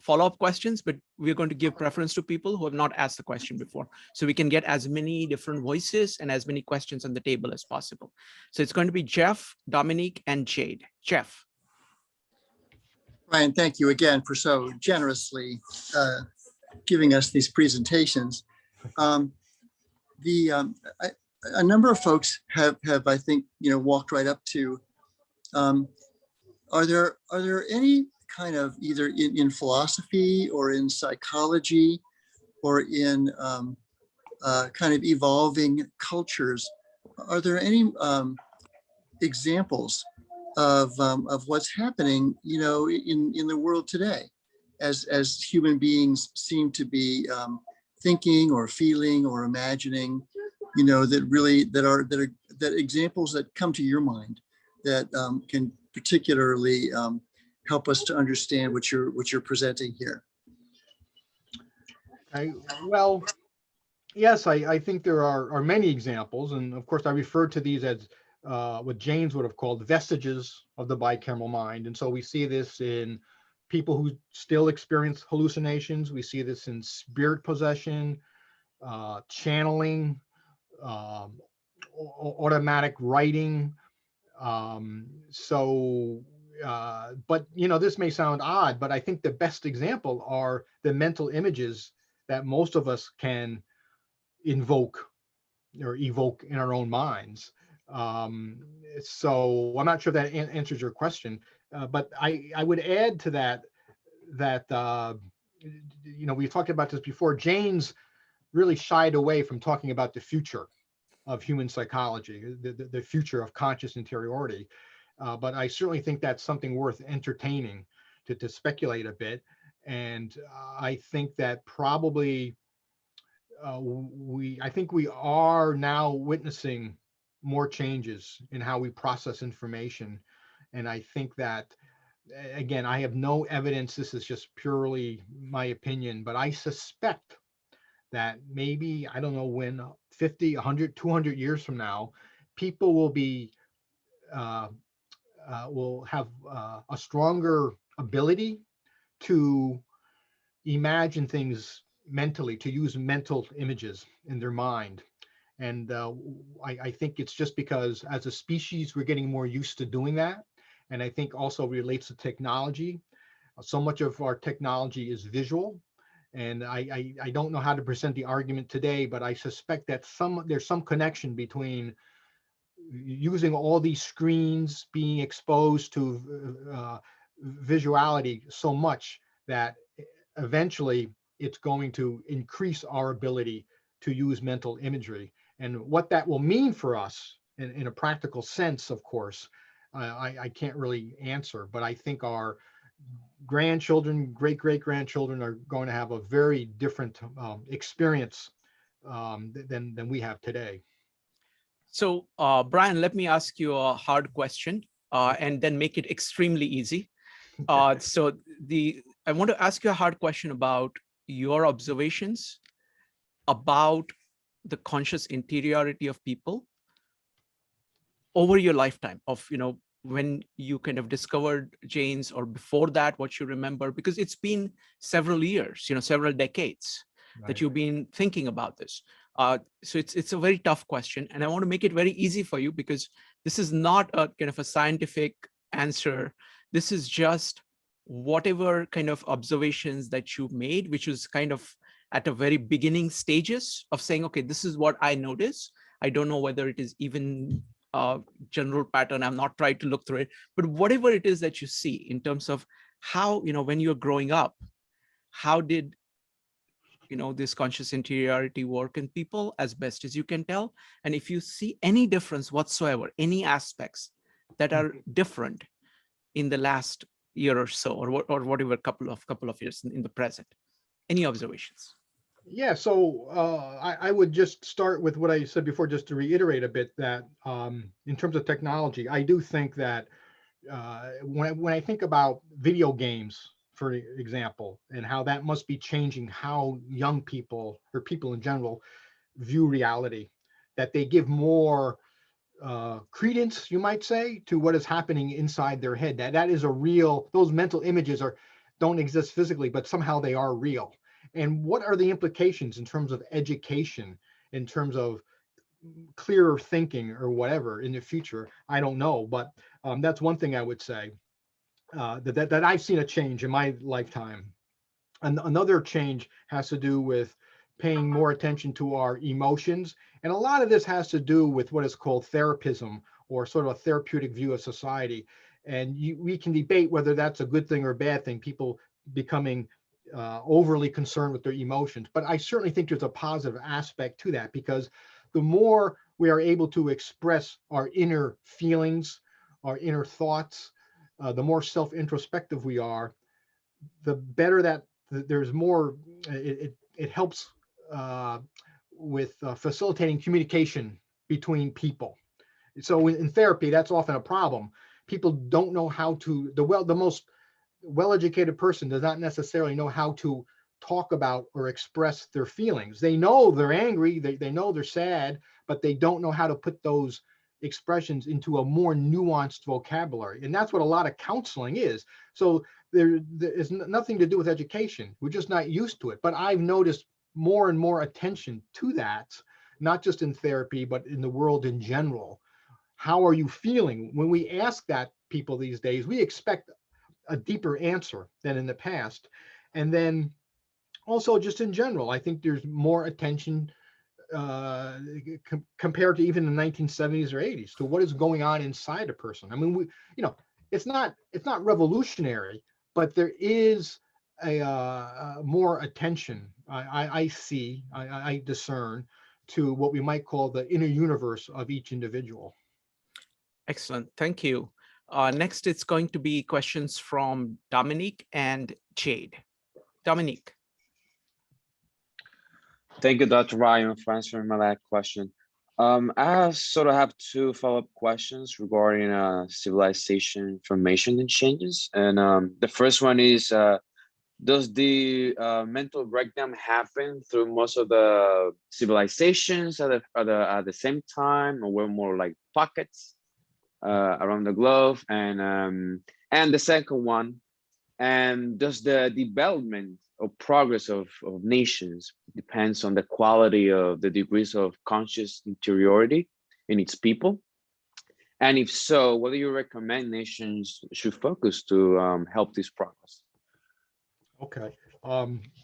follow-up questions, but we're going to give preference to people who have not asked the question before, so we can get as many different voices and as many questions on the table as possible. So it's going to be Jeff, Dominique, and Jade. Jeff. Ryan, thank you again for so generously giving us these presentations. A number of folks have I think, walked right up to, are there any kind of, either in philosophy or in psychology or in kind of evolving cultures, are there any examples of what's happening, in the world today, as human beings seem to be thinking or feeling or imagining, that examples that come to your mind that can particularly help us to understand what you're presenting here? Well, yes, I think there are many examples, and of course I refer to these as what Jaynes would have called vestiges of the bicameral mind. And so we see this in people who still experience hallucinations. We see this in spirit possession, channeling, automatic writing. But this may sound odd, but I think the best example are the mental images that most of us can invoke or evoke in our own minds. So I'm not sure if that answers your question, but I would add to that we talked about this before. Jaynes really shied away from talking about the future of human psychology, the future of conscious interiority. But I certainly think that's something worth entertaining to speculate a bit. And I think that probably I think we are now witnessing more changes in how we process information. And I think that, again, I have no evidence, this is just purely my opinion, but I suspect that maybe, I don't know when, 50, 100, 200 years from now, people will be, will have a stronger ability to imagine things mentally, to use mental images in their mind. And I think it's just because as a species, we're getting more used to doing that. And I think also relates to technology. So much of our technology is visual. And I don't know how to present the argument today, but I suspect that there's some connection between using all these screens, being exposed to visuality so much that eventually it's going to increase our ability to use mental imagery. And what that will mean for us in a practical sense, of course, I can't really answer, but I think our grandchildren, great-great-grandchildren are going to have a very different experience than we have today. So, Brian, let me ask you a hard question and then make it extremely easy. So I want to ask you a hard question about your observations about the conscious interiority of people over your lifetime of, when you kind of discovered Jaynes, or before that, what you remember, because it's been several years, several decades that you've been thinking about this. So it's a very tough question, and I want to make it very easy for you, because this is not a kind of a scientific answer. This is just whatever kind of observations that you made, which was kind of at a very beginning stages of saying, okay, this is what I notice. I don't know whether it is even a general pattern. I'm not trying to look through it, but whatever it is that you see in terms of how, when you're growing up, how did this conscious interiority work in people as best as you can tell? And if you see any difference whatsoever, any aspects that are different in the last year or so, or whatever couple of years in the present, any observations? Yeah, so I would just start with what I said before, just to reiterate a bit that in terms of technology, I do think that when I think about video games, for example, and how that must be changing how young people, or people in general, view reality, that they give more credence, you might say, to what is happening inside their head. That is a real, those mental images don't exist physically, but somehow they are real. And what are the implications in terms of education, in terms of clearer thinking or whatever in the future? I don't know, but that's one thing I would say that I've seen a change in my lifetime. And another change has to do with paying more attention to our emotions. And a lot of this has to do with what is called therapism, or sort of a therapeutic view of society. And we can debate whether that's a good thing or a bad thing, people becoming overly concerned with their emotions. But I certainly think there's a positive aspect to that, because the more we are able to express our inner feelings, our inner thoughts, the more self-introspective we are, the better that there's more, it helps with facilitating communication between people. So in therapy, that's often a problem. People don't know how to, the most well-educated person does not necessarily know how to talk about or express their feelings. They know they're angry, they know they're sad, but they don't know how to put those expressions into a more nuanced vocabulary. And that's what a lot of counseling is. So there is nothing to do with education. We're just not used to it. But I've noticed more and more attention to that, not just in therapy, but in the world in general. How are you feeling? When we ask that people these days, we expect a deeper answer than in the past. And then also just in general, I think there's more attention compared to even the 1970s or 80s to what is going on inside a person. I mean, it's not revolutionary, but there is a more attention I discern to what we might call the inner universe of each individual. Excellent, thank you. Next, it's going to be questions from Dominique and Jade. Dominique. Thank you, Dr. Ryan, for answering my last question. I sort of have two follow-up questions regarding civilization information and changes. And the first one is, does the mental breakdown happen through most of the civilizations at the same time, or were more like pockets around the globe? And the second one, and does the development progress of nations depends on the quality of the degrees of conscious interiority in its people? And if so, what do you recommend nations should focus to help this progress? Okay.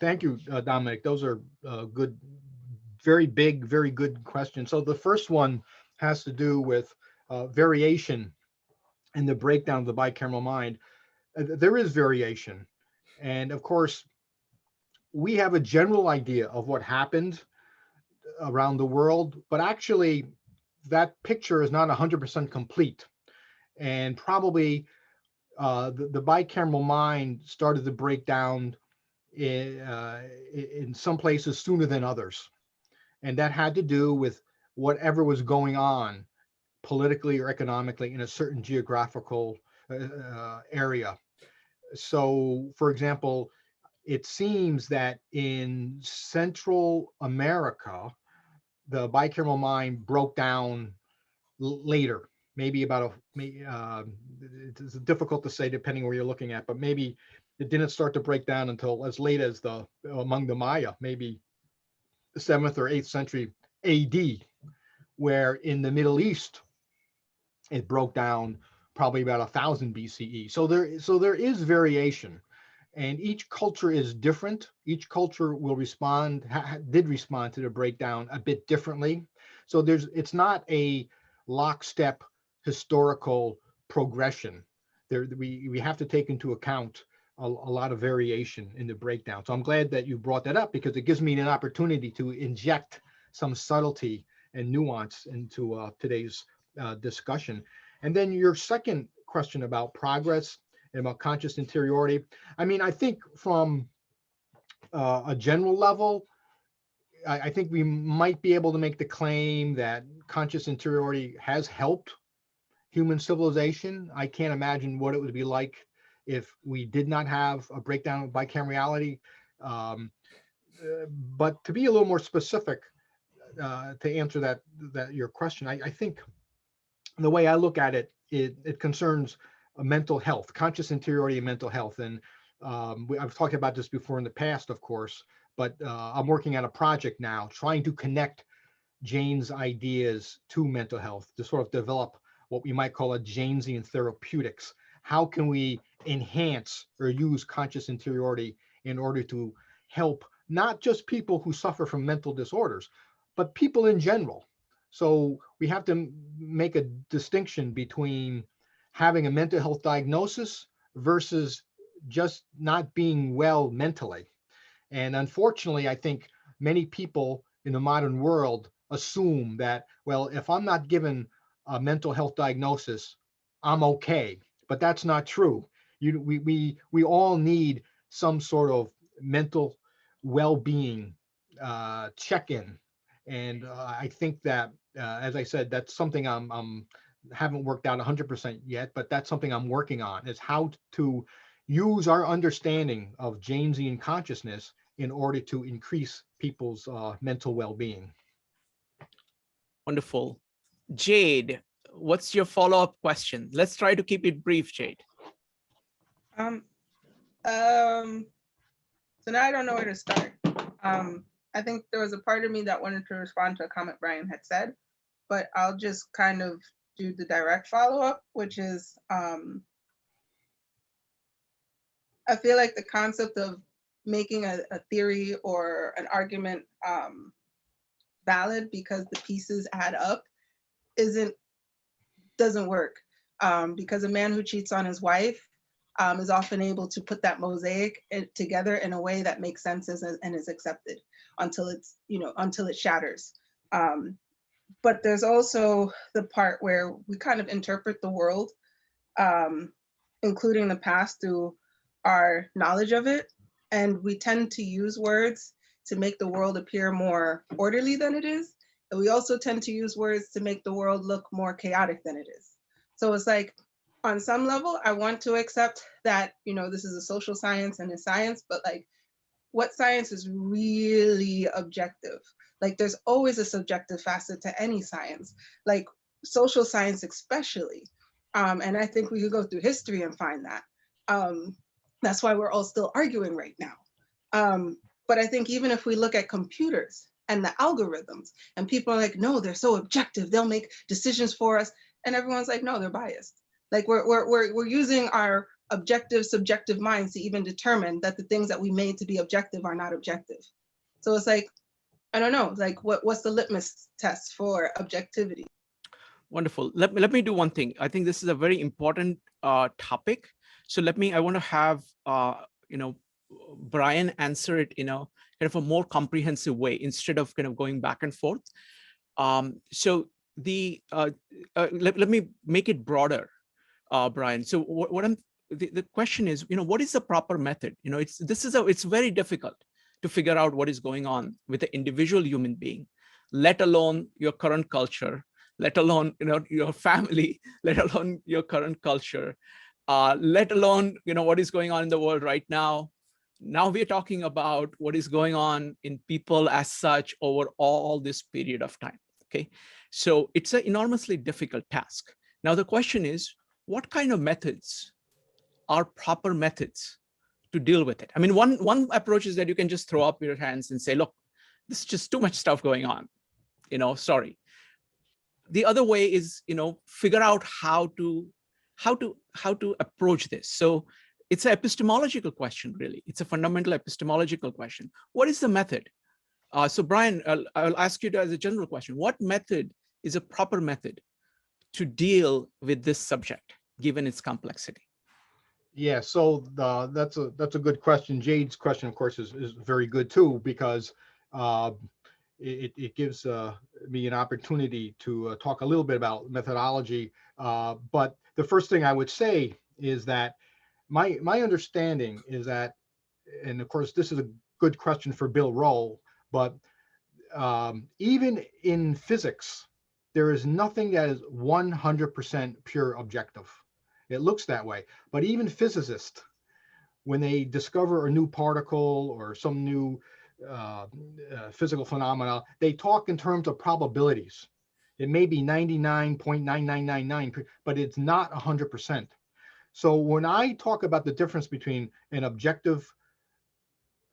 Thank you, Dominic. Those are good, very big, very good questions. So the first one has to do with variation in the breakdown of the bicameral mind. There is variation. And of course, we have a general idea of what happened around the world, but actually that picture is not 100% complete. And probably the bicameral mind started to break down in some places sooner than others. And that had to do with whatever was going on politically or economically in a certain geographical area. So, for example, it seems that in Central America, the bicameral mind broke down later, maybe about it's difficult to say depending where you're looking at, but maybe it didn't start to break down until as late as among the Maya, maybe the 7th or 8th century AD, where in the Middle East, it broke down probably about 1000 BCE. So there is variation, and each culture is different. Each culture will did respond to the breakdown a bit differently. So it's not a lockstep historical progression. We have to take into account a lot of variation in the breakdown. So I'm glad that you brought that up, because it gives me an opportunity to inject some subtlety and nuance into today's discussion. And then your second question about progress and about conscious interiority. I mean, I think from a general level, I think we might be able to make the claim that conscious interiority has helped human civilization. I can't imagine what it would be like if we did not have a breakdown of bicamerality. But to be a little more specific, to answer that your question, I think the way I look at it, it concerns mental health, conscious interiority and mental health. And I've talked about this before in the past, of course, but I'm working on a project now trying to connect Jaynes' ideas to mental health, to sort of develop what we might call a Jaynesian therapeutics. How can we enhance or use conscious interiority in order to help not just people who suffer from mental disorders, but people in general? So we have to make a distinction between having a mental health diagnosis versus just not being well mentally. And unfortunately, I think many people in the modern world assume that, well, if I'm not given a mental health diagnosis, I'm okay. But that's not true. We all need some sort of mental well-being check-in. And I think that, as I said, that's something I'm haven't worked out 100% yet, but that's something I'm working on, is how to use our understanding of Jaynesian consciousness in order to increase people's mental well-being. Wonderful. Jade, what's your follow-up question? Let's try to keep it brief, Jade. So now I don't know where to start. I think there was a part of me that wanted to respond to a comment Brian had said, but I'll just kind of do the direct follow-up, which is, I feel like the concept of making a theory or an argument valid because the pieces add up doesn't work. Because a man who cheats on his wife is often able to put that mosaic together in a way that makes sense and is accepted until it shatters. But there's also the part where we kind of interpret the world, including the past, through our knowledge of it. And we tend to use words to make the world appear more orderly than it is. And we also tend to use words to make the world look more chaotic than it is. So it's like, on some level, I want to accept that, this is a social science and a science, but like, what science is really objective? Like, there's always a subjective facet to any science, like social science especially. And I think we could go through history and find that. That's why we're all still arguing right now. But I think even if we look at computers and the algorithms, and people are like, no, they're so objective, they'll make decisions for us. And everyone's like, no, they're biased. Like we're using our objective, subjective minds to even determine that the things that we made to be objective are not objective. So it's like, I don't know, like what's the litmus test for objectivity? Wonderful. Let me do one thing. I think this is a very important topic. So I want to have, Brian answer it in a kind of a more comprehensive way instead of kind of going back and forth. So let me make it broader, Brian. So the question is, what is the proper method? It's very difficult to figure out what is going on with the individual human being, let alone your current culture, let alone your family, let alone your current culture, let alone what is going on in the world right now. Now we're talking about what is going on in people as such over all this period of time. Okay, so it's an enormously difficult task. Now the question is, what kind of methods are proper methods to deal with it? I mean, one approach is that you can just throw up your hands and say, look, this is just too much stuff going on. Sorry. The other way is, figure out how to approach this. So it's an epistemological question, really. It's a fundamental epistemological question. What is the method? So Brian, I'll ask you as a general question. What method is a proper method to deal with this subject, given its complexity? Yeah, so that's a good question. Jade's question, of course, is very good too, because it gives me an opportunity to talk a little bit about methodology. But the first thing I would say is that my understanding is that, and of course, this is a good question for Bill Roll, but even in physics, there is nothing that is 100% pure objective. It looks that way, but even physicists, when they discover a new particle or some new physical phenomena, they talk in terms of probabilities. It may be 99.9999, but it's not 100%. So when I talk about the difference between an objective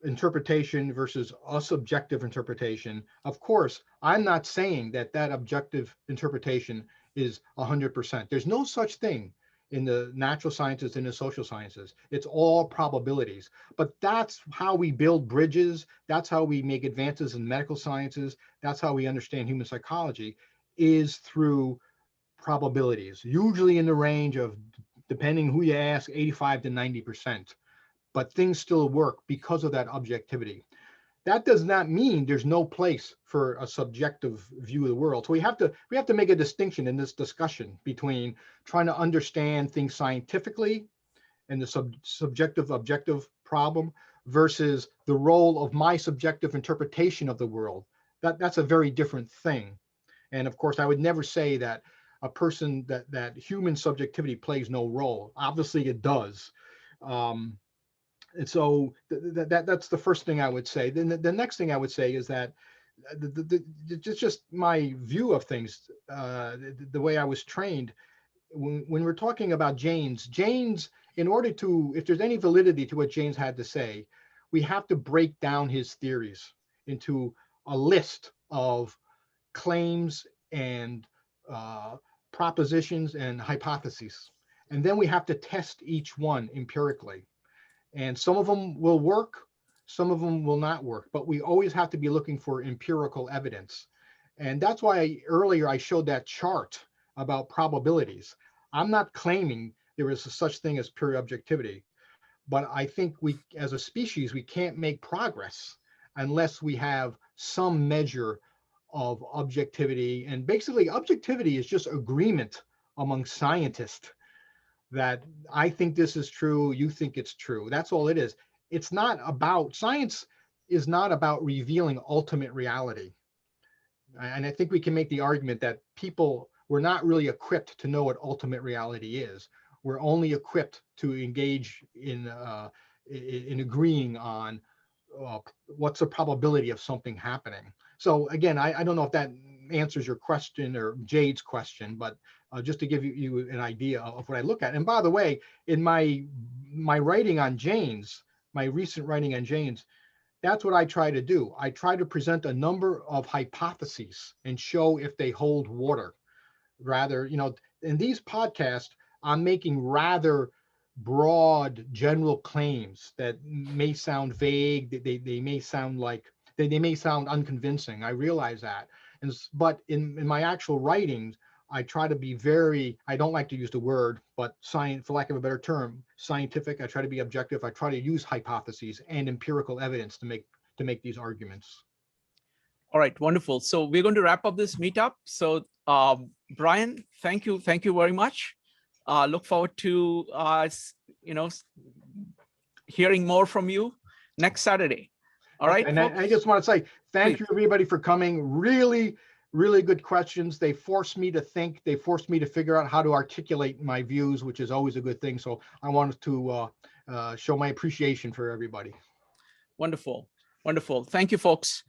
interpretation versus a subjective interpretation, of course, I'm not saying that objective interpretation is 100%. There's no such thing in the natural sciences and the social sciences. It's all probabilities. But that's how we build bridges. That's how we make advances in medical sciences. That's how we understand human psychology, is through probabilities, usually in the range of, depending who you ask, 85 to 90%. But things still work because of that objectivity. That does not mean there's no place for a subjective view of the world. So we have to make a distinction in this discussion between trying to understand things scientifically and the subjective objective problem versus the role of my subjective interpretation of the world. That's a very different thing. And of course, I would never say that a person that human subjectivity plays no role. Obviously, it does. And so that's the first thing I would say. Then the next thing I would say is that just my view of things, the way I was trained, when we're talking about Jaynes, in order to, if there's any validity to what Jaynes had to say, we have to break down his theories into a list of claims and propositions and hypotheses. And then we have to test each one empirically. And some of them will work, some of them will not work, but we always have to be looking for empirical evidence. And that's why earlier I showed that chart about probabilities. I'm not claiming there is such thing as pure objectivity, but I think we, as a species, we can't make progress unless we have some measure of objectivity. And basically, objectivity is just agreement among scientists that I think this is true, you think it's true. That's all it is. It's not about, science is not about revealing ultimate reality. And I think we can make the argument that people were not really equipped to know what ultimate reality is. We're only equipped to engage in agreeing on what's the probability of something happening. So again, I don't know if that answers your question or Jade's question, but just to give you an idea of what I look at. And by the way, in my writing on Jaynes, my recent writing on Jaynes, that's what I try to do. I try to present a number of hypotheses and show if they hold water. Rather, in these podcasts, I'm making rather broad general claims that may sound vague. They may sound like they may sound unconvincing. I realize that. But in my actual writings, I try to be I don't like to use the word, but science, for lack of a better term, scientific. I try to be objective. I try to use hypotheses and empirical evidence to make these arguments. All right, wonderful. So we're going to wrap up this meetup. So Brian, thank you very much. Look forward to hearing more from you next Saturday. All right. And I just want to say thank you everybody for coming. Really, really good questions. They forced me to think. They forced me to figure out how to articulate my views, which is always a good thing. So I wanted to show my appreciation for everybody. Wonderful. Wonderful. Thank you, folks.